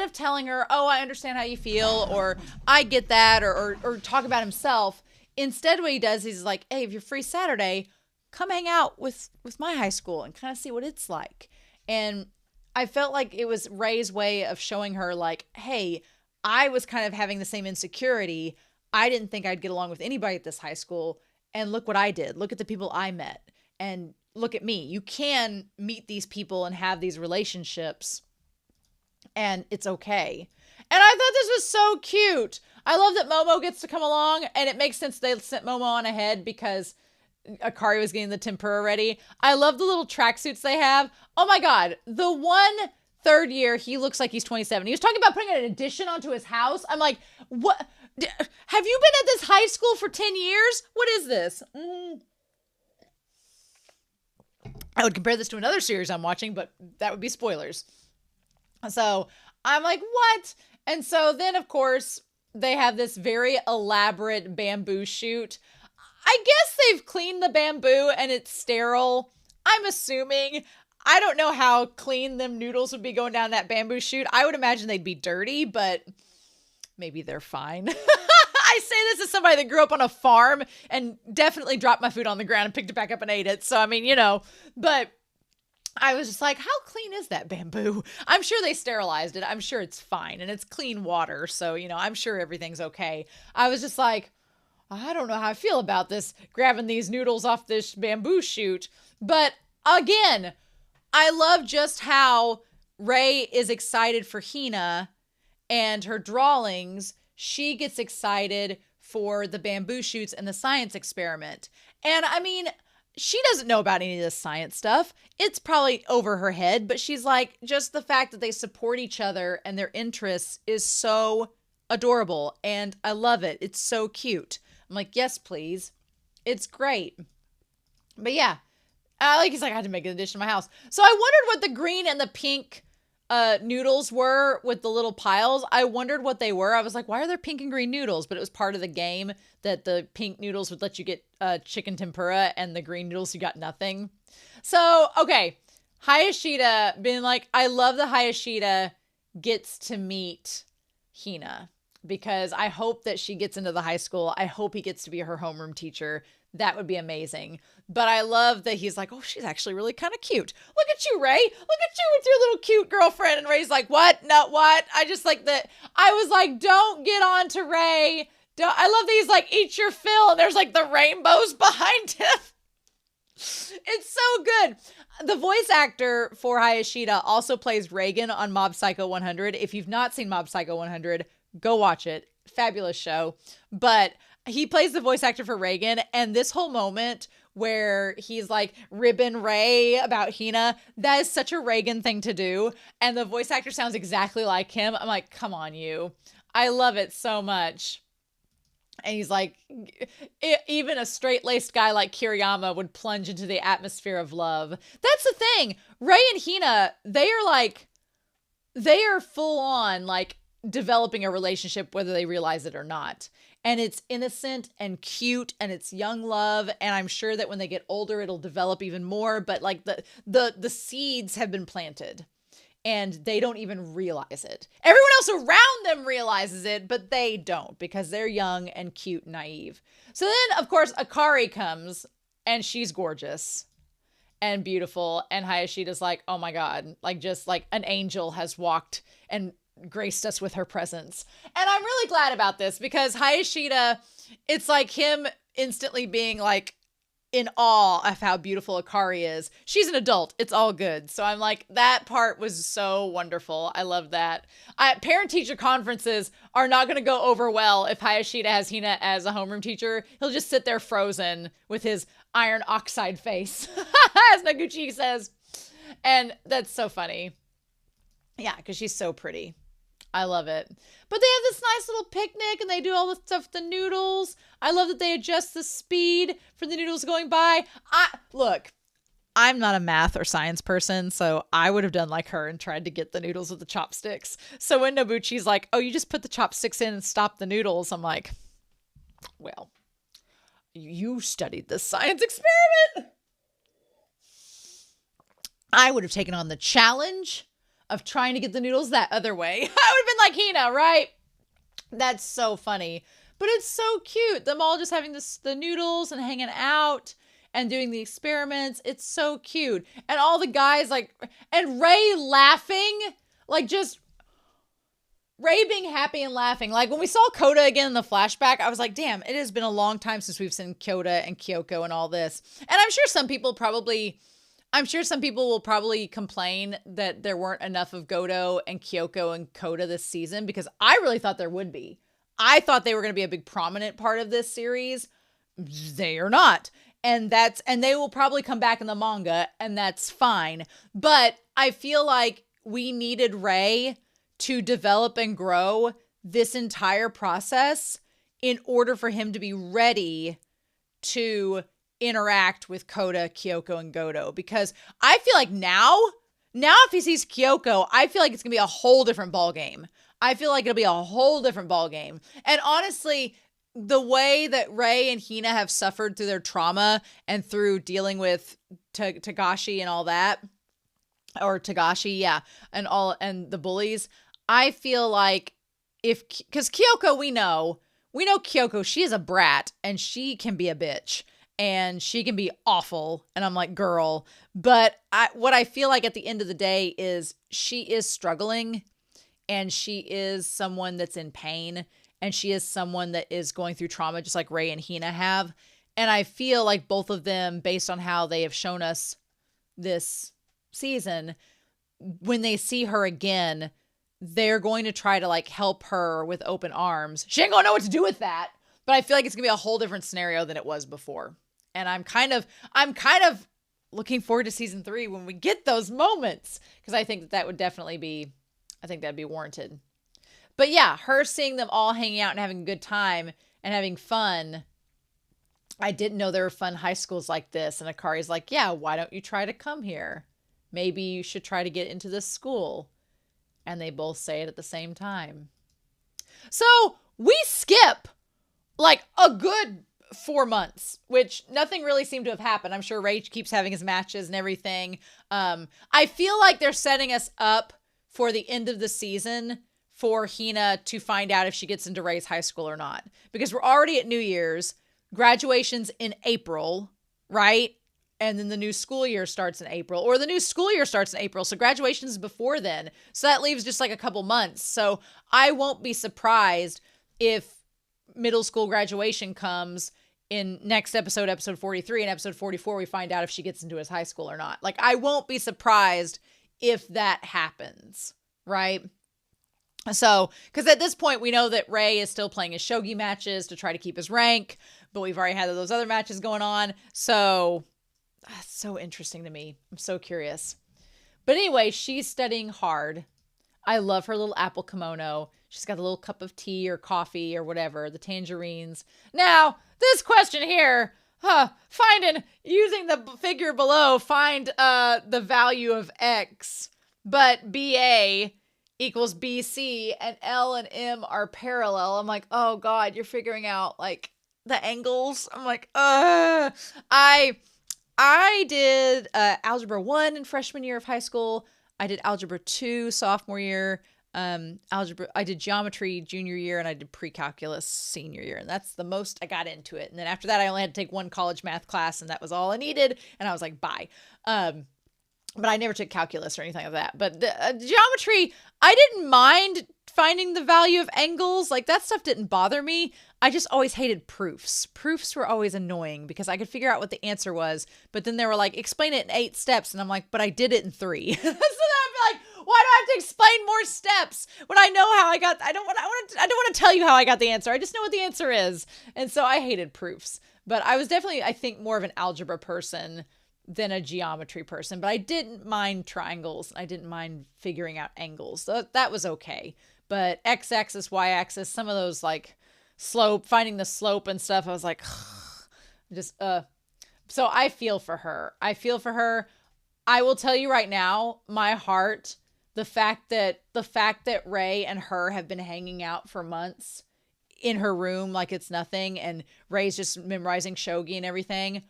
[SPEAKER 1] of telling her, oh, I understand how you feel, or I get that, or talk about himself, instead what he does is like, hey, if you're free Saturday, come hang out with my high school and kind of see what it's like. And I felt like it was Rei's way of showing her like, hey, I was kind of having the same insecurity. I didn't think I'd get along with anybody at this high school. And look what I did. Look at the people I met. And look at me. You can meet these people and have these relationships, and it's okay. And I thought this was so cute. I love that Momo gets to come along, and it makes sense they sent Momo on ahead because Akari was getting the tempura ready. I love the little tracksuits they have. Oh my God. The one third year, he looks like he's 27. He was talking about putting an addition onto his house. I'm like, what? Have you been at this high school for 10 years? What is this? I would compare this to another series I'm watching, but that would be spoilers. So I'm like, what? And so then, of course, they have this very elaborate bamboo shoot. I guess they've cleaned the bamboo and it's sterile. I'm assuming. I don't know how clean them noodles would be going down that bamboo chute. I would imagine they'd be dirty, but maybe they're fine. I say this as somebody that grew up on a farm and definitely dropped my food on the ground and picked it back up and ate it. So, I mean, you know, but I was just like, how clean is that bamboo? I'm sure they sterilized it. I'm sure it's fine and it's clean water. So, you know, I'm sure everything's okay. I was just like, I don't know how I feel about this, grabbing these noodles off this bamboo shoot. But again, I love just how Rei is excited for Hina and her drawings. She gets excited for the bamboo shoots and the science experiment. And I mean, she doesn't know about any of this science stuff. It's probably over her head, but she's like, just the fact that they support each other and their interests is so adorable. And I love it. It's so cute. I'm like, yes, please. It's great. But yeah, he's like, I had to make an addition to my house. So I wondered what the green and the pink noodles were with the little piles. I wondered what they were. I was like, why are there pink and green noodles? But it was part of the game that the pink noodles would let you get chicken tempura and the green noodles you got nothing. So, okay. Hayashida being like, I love the Hayashida gets to meet Hina, because I hope that she gets into the high school. I hope he gets to be her homeroom teacher. That would be amazing. But I love that he's like, oh, she's actually really kind of cute. Look at you, Rei. Look at you with your little cute girlfriend. And Ray's like, what? No, what? I just like that. I was like, don't get on to Rei. Don't. I love that he's like, eat your fill. And there's like the rainbows behind him. It's so good. The voice actor for Hayashida also plays Reagan on Mob Psycho 100. If you've not seen Mob Psycho 100, go watch it. Fabulous show. But he plays the voice actor for Reagan, and this whole moment where he's like ribbing Rei about Hina, that is such a Reagan thing to do. And the voice actor sounds exactly like him. I'm like, come on, you. I love it so much. And he's like, even a straight-laced guy like Kiriyama would plunge into the atmosphere of love. That's the thing. Rei and Hina, they are full on like developing a relationship, whether they realize it or not. And it's innocent and cute, and it's young love. And I'm sure that when they get older, it'll develop even more. But like the seeds have been planted, and they don't even realize it. Everyone else around them realizes it, but they don't, because they're young and cute and naive. So then, of course, Akari comes, and she's gorgeous and beautiful. And Hayashida's like, oh my God, like just like an angel has walked and graced us with her presence. And I'm really glad about this, because Hayashida, it's like him instantly being like in awe of how beautiful Akari is. She's an adult. It's all good. So I'm like, that part was so wonderful. I love that. Parent-teacher conferences are not going to go over well if Hayashida has Hina as a homeroom teacher. He'll just sit there frozen with his iron oxide face, as Noguchi says. And that's so funny. Yeah, because she's so pretty. I love it. But they have this nice little picnic, and they do all the stuff with the noodles. I love that they adjust the speed for the noodles going by. Look, I'm not a math or science person, so I would have done like her and tried to get the noodles with the chopsticks. So when Nobuchi's like, oh, you just put the chopsticks in and stop the noodles, I'm like, well, you studied this science experiment. I would have taken on the challenge of trying to get the noodles that other way. I would have been like Hina, right? That's so funny. But it's so cute. Them all just having the noodles and hanging out and doing the experiments. It's so cute. And all the guys like, and Rei laughing, like just Rei being happy and laughing. Like when we saw Koda again in the flashback, I was like, damn, it has been a long time since we've seen Koda and Kyoko and all this. And I'm sure some people will probably complain that there weren't enough of Goto and Kyoko and Koda this season, because I really thought there would be. I thought they were going to be a big prominent part of this series. They are not. And they will probably come back in the manga, and that's fine. But I feel like we needed Rei to develop and grow this entire process in order for him to be ready to interact with Koda, Kyoko, and Goto, because I feel like now if he sees Kyoko, I feel like it's gonna be a whole different ball game. I feel like it'll be a whole different ball game. And honestly, the way that Rei and Hina have suffered through their trauma and through dealing with Tagashi and all that, or Tagashi, yeah, and the bullies, I feel like because Kyoko, we know Kyoko, she is a brat and she can be a bitch. And she can be awful. And I'm like, girl. But what I feel like at the end of the day is she is struggling. And she is someone that's in pain. And she is someone that is going through trauma, just like Rei and Hina have. And I feel like both of them, based on how they have shown us this season, when they see her again, they're going to try to like help her with open arms. She ain't gonna know what to do with that. But I feel like it's gonna be a whole different scenario than it was before. And I'm kind of looking forward to season 3 when we get those moments, because I think that would definitely be, I think that'd be warranted. But yeah, her seeing them all hanging out and having a good time and having fun. I didn't know there were fun high schools like this. And Akari's like, yeah, why don't you try to come here? Maybe you should try to get into this school. And they both say it at the same time. So we skip like a good 4 months, which nothing really seemed to have happened. I'm sure Rei keeps having his matches and everything. I feel like they're setting us up for the end of the season for Hina to find out if she gets into Rei's high school or not. Because we're already at New Year's, graduation's in April, right? And then the new school year starts in April, or the new school year starts in April. So graduation's before then. So that leaves just like a couple months. So I won't be surprised if middle school graduation comes in next episode 43, and episode 44, we find out if she gets into his high school or not. Like, I won't be surprised if that happens, right? So, because at this point, we know that Rei is still playing his shogi matches to try to keep his rank, but we've already had those other matches going on. So, that's so interesting to me. I'm so curious. But anyway, she's studying hard. I love her little apple kimono. She's got a little cup of tea or coffee or whatever, the tangerines. Now, this question here, using the figure below, find the value of X, but BA equals BC and L and M are parallel. I'm like, oh God, you're figuring out like the angles. I'm like, I did Algebra 1 in freshman year of high school. I did Algebra 2 sophomore year. I did geometry junior year, and I did pre-calculus senior year, and that's the most I got into it. And then after that, I only had to take one college math class, and that was all I needed. And I was like, bye. But I never took calculus or anything like that. But the geometry, I didn't mind finding the value of angles. Like, that stuff didn't bother me. I just always hated proofs. Proofs were always annoying because I could figure out what the answer was, but then they were like, explain it in 8 steps. And I'm like, but I did it in 3. So then I'd be like, why do I have to explain more steps when I know how I got, I don't want to tell you how I got the answer. I just know what the answer is. And so I hated proofs, but I was definitely, I think, more of an algebra person than a geometry person, but I didn't mind triangles. I didn't mind figuring out angles. So that was okay. But x-axis, y-axis, some of those like slope, finding the slope and stuff, I was like, just, so I feel for her. I will tell you right now, my heart, the fact that Rei and her have been hanging out for months in her room like it's nothing, and Rei's just memorizing shogi and everything.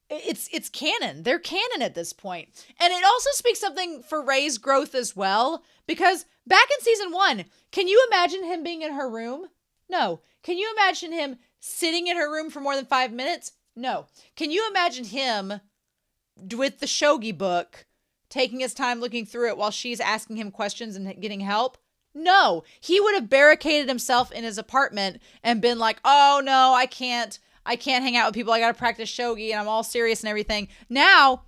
[SPEAKER 1] It's canon. They're canon at this point. And it also speaks something for Rei's growth as well, because back in season 1, can you imagine him being in her room? No. Can you imagine him sitting in her room for more than 5 minutes? No. Can you imagine him with the shogi book, taking his time looking through it while she's asking him questions and getting help? No. He would have barricaded himself in his apartment and been like, oh no, I can't hang out with people. I got to practice shogi and I'm all serious and everything. Now,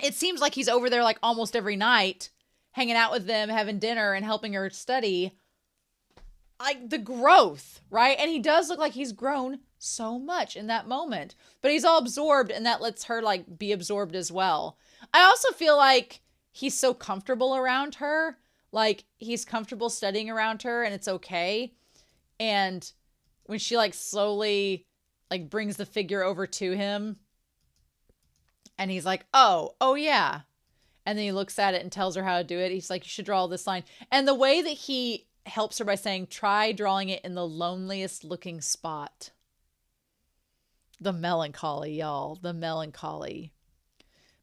[SPEAKER 1] it seems like he's over there like almost every night, hanging out with them, having dinner and helping her study. Like, the growth, right? And he does look like he's grown so much in that moment, but he's all absorbed, and that lets her like be absorbed as well. I also feel like he's so comfortable around her. Like, he's comfortable studying around her and it's okay. And when she like slowly like brings the figure over to him and he's like, oh yeah. And then he looks at it and tells her how to do it. He's like, you should draw this line. And the way that he helps her by saying, try drawing it in the loneliest looking spot. The melancholy, y'all. The melancholy.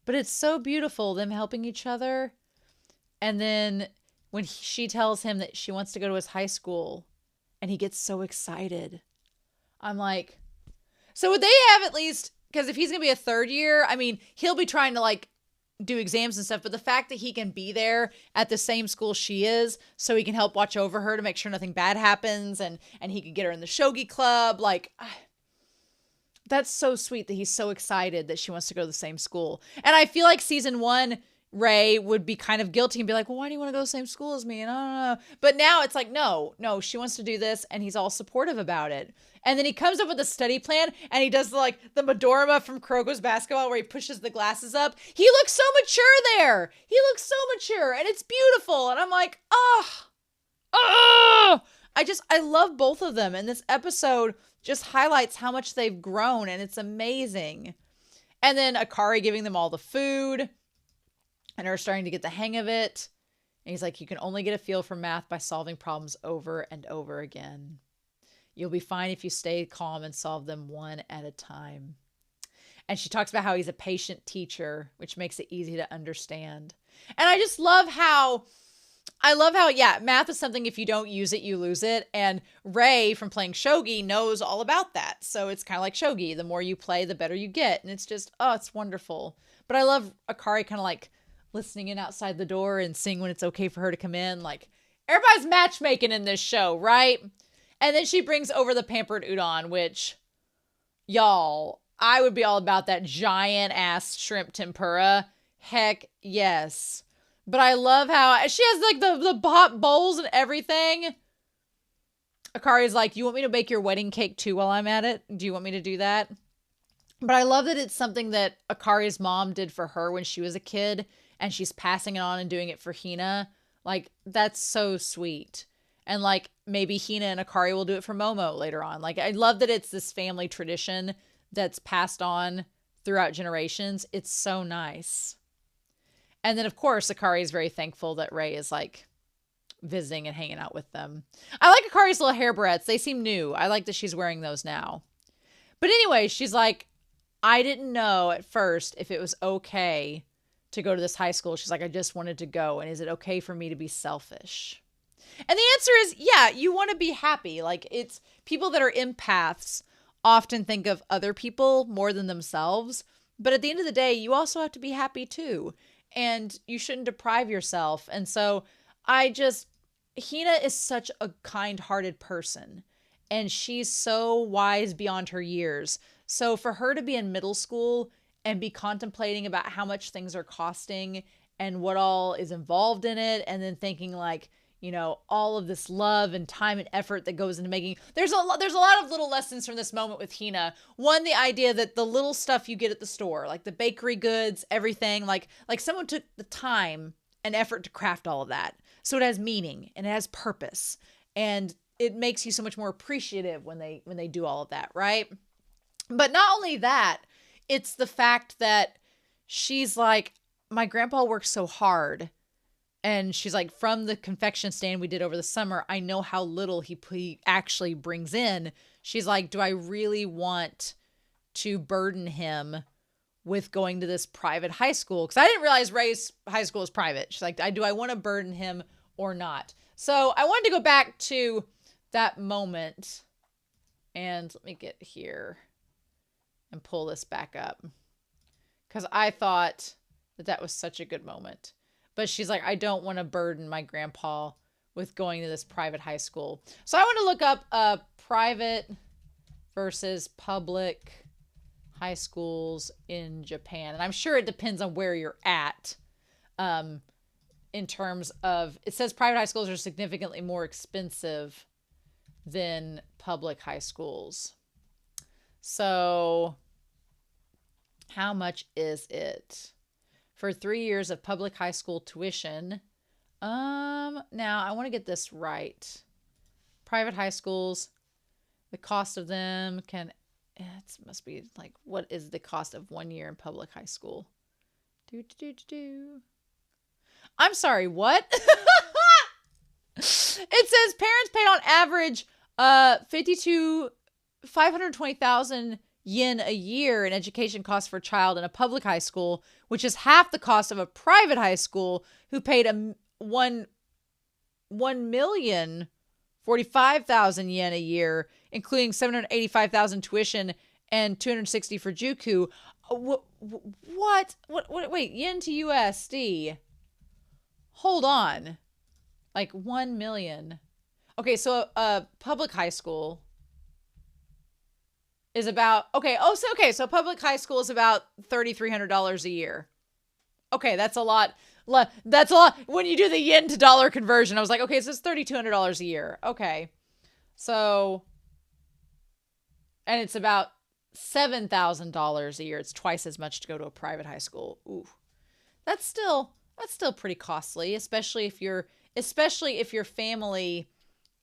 [SPEAKER 1] But it's so beautiful, them helping each other. And then when she tells him that she wants to go to his high school and he gets so excited, I'm like, so would they have at least, because if he's going to be a third year, I mean, he'll be trying to like do exams and stuff, but the fact that he can be there at the same school she is, so he can help watch over her to make sure nothing bad happens, and he could get her in the shogi club, like, that's so sweet that he's so excited that she wants to go to the same school. And I feel like season 1, Rei would be kind of guilty and be like, well, why do you want to go to the same school as me? And I don't know. But now it's like, no, she wants to do this, and he's all supportive about it. And then he comes up with a study plan, and he does like the Midorima from Kuroko's Basketball where he pushes the glasses up. He looks so mature there. He looks so mature, and it's beautiful. And I'm like, I love both of them. And this episode just highlights how much they've grown, and it's amazing. And then Akari giving them all the food and her starting to get the hang of it. And he's like, you can only get a feel for math by solving problems over and over again. You'll be fine if you stay calm and solve them one at a time. And she talks about how he's a patient teacher, which makes it easy to understand. And I just love how, yeah, math is something if you don't use it, you lose it. And Rei from playing shogi knows all about that. So it's kind of like shogi. The more you play, the better you get. And it's just, oh, it's wonderful. But I love Akari kind of like listening in outside the door and seeing when it's okay for her to come in. Like, everybody's matchmaking in this show, right? And then she brings over the pampered udon, which, y'all, I would be all about that giant ass shrimp tempura. Heck yes. But I love how she has like the hot bowls and everything. Akari's like, you want me to bake your wedding cake too while I'm at it? Do you want me to do that? But I love that it's something that Akari's mom did for her when she was a kid, and she's passing it on and doing it for Hina. Like, that's so sweet. And like, maybe Hina and Akari will do it for Momo later on. Like, I love that it's this family tradition that's passed on throughout generations. It's so nice. And then, of course, Akari is very thankful that Rei is like visiting and hanging out with them. I like Akari's little hair barrettes. They seem new. I like that she's wearing those now. But anyway, she's like, I didn't know at first if it was okay to go to this high school. She's like, I just wanted to go. And is it okay for me to be selfish? And the answer is, yeah, you want to be happy. Like, it's people that are empaths often think of other people more than themselves. But at the end of the day, you also have to be happy too. And you shouldn't deprive yourself. And so Hina is such a kind-hearted person. And she's so wise beyond her years. So for her to be in middle school and be contemplating about how much things are costing and what all is involved in it, and then thinking like, you know, all of this love and time and effort that goes into making, there's a lot of little lessons from this moment with Hina. One, the idea that the little stuff you get at the store, like the bakery goods, everything, like someone took the time and effort to craft all of that. So it has meaning and it has purpose, and it makes you so much more appreciative when they do all of that, right? But not only that, it's the fact that she's like, my grandpa works so hard. And she's like, from the confection stand we did over the summer, I know how little he actually brings in. She's like, do I really want to burden him with going to this private high school? Because I didn't realize Rei's high school is private. She's like, do I want to burden him or not? So I wanted to go back to that moment. And let me get here and pull this back up, because I thought that was such a good moment. But she's like, I don't want to burden my grandpa with going to this private high school. So I want to look up private versus public high schools in Japan. And I'm sure it depends on where you're at. In terms of, it says private high schools are significantly more expensive than public high schools. So how much is it? For 3 years of public high school tuition. Now I want to get this right. Private high schools, the cost of them it must be like, what is the cost of 1 year in public high school? I'm sorry, what? It says parents pay on average 520,000 yen a year in education costs for a child in a public high school, which is half the cost of a private high school who paid 1,045,000 yen a year, including 785,000 tuition and 260 for Juku. What? Wait, yen to USD. Hold on. Like 1 million. Okay, so a public high school is about, so public high school is about $3,300 a year. Okay, that's a lot. That's a lot. When you do the yen to dollar conversion, I was like, okay, so it's $3,200 a year. Okay. So, and it's about $7,000 a year. It's twice as much to go to a private high school. Ooh, that's still pretty costly, especially if your family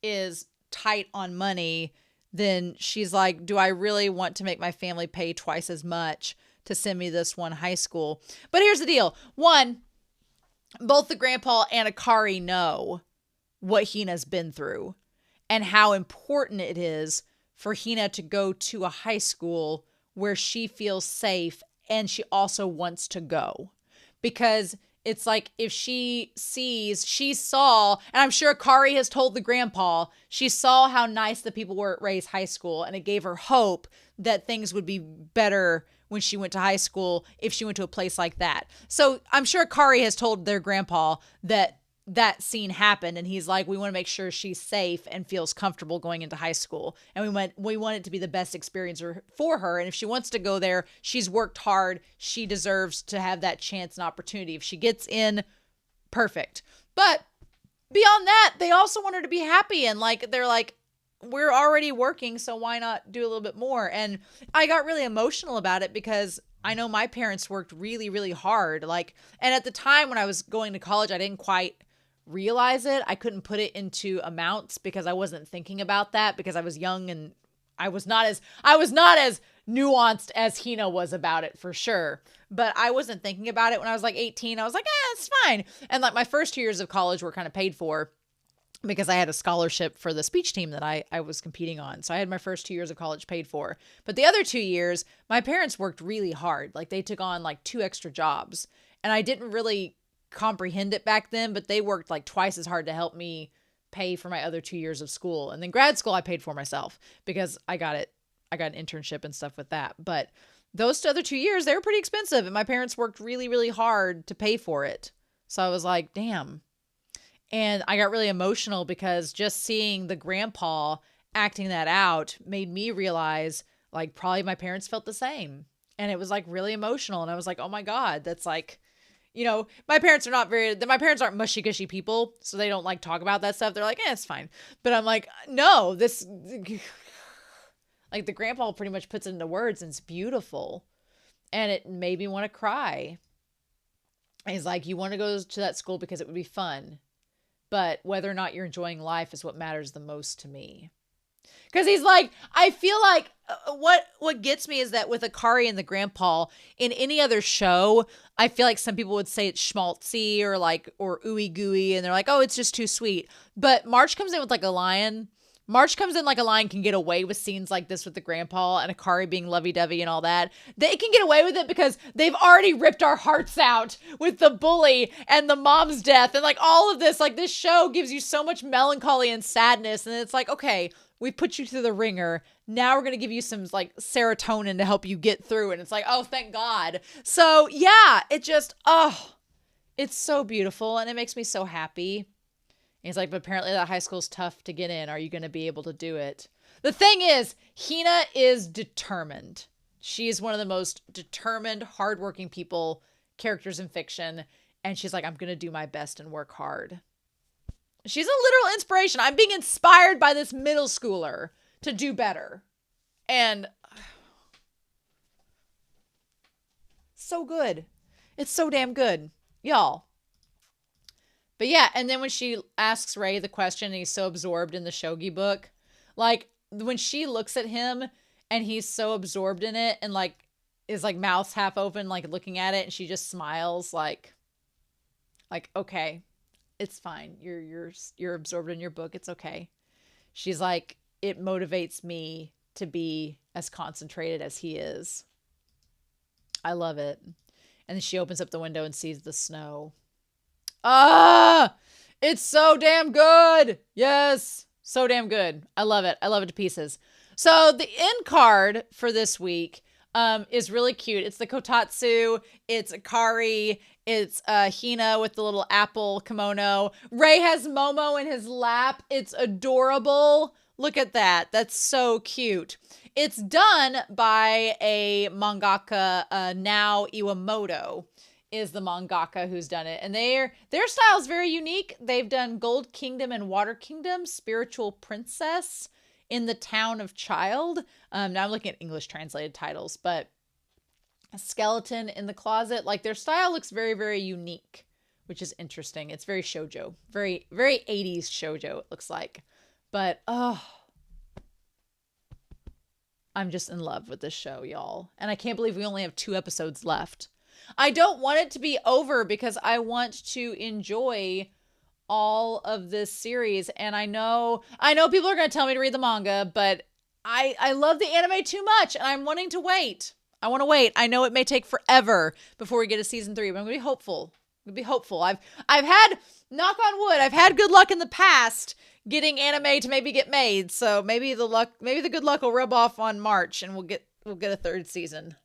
[SPEAKER 1] is tight on money. Then she's like, do I really want to make my family pay twice as much to send me this one high school? But here's the deal. One, both the grandpa and Akari know what Hina's been through and how important it is for Hina to go to a high school where she feels safe and she also wants to go. Because it's like if she saw, and I'm sure Kari has told the grandpa, she saw how nice the people were at Rei's high school, and it gave her hope that things would be better when she went to high school if she went to a place like that. So I'm sure Kari has told their grandpa that scene happened, and he's like, we want to make sure she's safe and feels comfortable going into high school, and we want it to be the best experience for her, and if she wants to go there, she's worked hard, she deserves to have that chance and opportunity. If she gets in, perfect. But beyond that, they also want her to be happy, and like they're like, we're already working, so why not do a little bit more? And I got really emotional about it because I know my parents worked really, really hard. Like, and at the time when I was going to college, I didn't quite realize it. I couldn't put it into amounts because I wasn't thinking about that because I was young and I was not as nuanced as Hina was about it, for sure. But I wasn't thinking about it when I was like 18. I was like, it's fine. And like my first 2 years of college were kind of paid for because I had a scholarship for the speech team that I was competing on. So I had my first 2 years of college paid for. But the other 2 years, my parents worked really hard. Like they took on like 2 extra jobs. And I didn't really comprehend it back then, but they worked like twice as hard to help me pay for my other 2 years of school. And then grad school I paid for myself because I got an internship and stuff with that. But those other 2 years, they were pretty expensive. And my parents worked really, really hard to pay for it. So I was like, damn. And I got really emotional because just seeing the grandpa acting that out made me realize like probably my parents felt the same. And it was like really emotional. And I was like, oh my God, that's like, you know, my parents aren't mushy gushy people. So they don't like talk about that stuff. They're like, it's fine. But I'm like, no, this, like the grandpa pretty much puts it into words and it's beautiful. And it made me want to cry. And he's like, you want to go to that school because it would be fun. But whether or not you're enjoying life is what matters the most to me. Because he's like, I feel like what gets me is that with Akari and the grandpa, in any other show, I feel like some people would say it's schmaltzy or ooey gooey. And they're like, oh, it's just too sweet. But March comes in with like a lion. March comes in like a lion can get away with scenes like this with the grandpa and Akari being lovey-dovey and all that. They can get away with it because they've already ripped our hearts out with the bully and the mom's death and like all of this. Like this show gives you so much melancholy and sadness. And it's like, okay, we put you through the ringer. Now we're going to give you some like serotonin to help you get through. And it's like, oh, thank God. So yeah, it just, it's so beautiful. And it makes me so happy. He's like, but apparently that high school's tough to get in. Are you going to be able to do it? The thing is, Hina is determined. She is one of the most determined, hardworking characters in fiction. And she's like, I'm going to do my best and work hard. She's a literal inspiration. I'm being inspired by this middle schooler to do better. And so good. It's so damn good. Y'all. But yeah, and then when she asks Rei the question and he's so absorbed in the shogi book, like when she looks at him and he's so absorbed in it and like is like mouth half open, like looking at it, and she just smiles like, okay, it's fine. You're absorbed in your book. It's okay. She's like, it motivates me to be as concentrated as he is. I love it. And then she opens up the window and sees the snow. It's so damn good. Yes. So damn good. I love it. I love it to pieces. So the end card for this week is really cute. It's the Kotatsu. It's Akari. It's Hina with the little apple kimono. Rei has Momo in his lap. It's adorable. Look at that. That's so cute. It's done by a mangaka, Now Iwamoto is the mangaka who's done it. And their style is very unique. They've done Gold Kingdom and Water Kingdom, Spiritual Princess, In the Town of Child. Now I'm looking at English translated titles, but a Skeleton in the Closet. Like their style looks very, very unique, which is interesting. It's very shoujo, very, very 80s shoujo, it looks like. But, I'm just in love with this show, y'all. And I can't believe we only have 2 episodes left. I don't want it to be over because I want to enjoy all of this series. And I know people are going to tell me to read the manga, but I love the anime too much, and I'm wanting to wait. I want to wait. I know it may take forever before we get a season 3, but I'm gonna be hopeful. I'm gonna be hopeful. I've had, knock on wood, I've had good luck in the past getting anime to maybe get made. So maybe the good luck will rub off on March, and we'll get a 3rd season.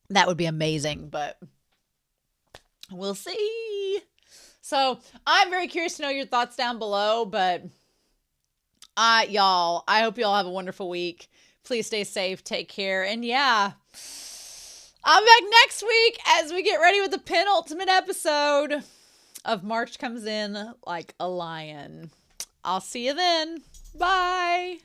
[SPEAKER 1] That would be amazing, but we'll see. So I'm very curious to know your thoughts down below, but y'all, I hope y'all have a wonderful week. Please stay safe, take care, and yeah, I'm back next week as we get ready with the penultimate episode of March Comes In Like a Lion. I'll see you then. Bye.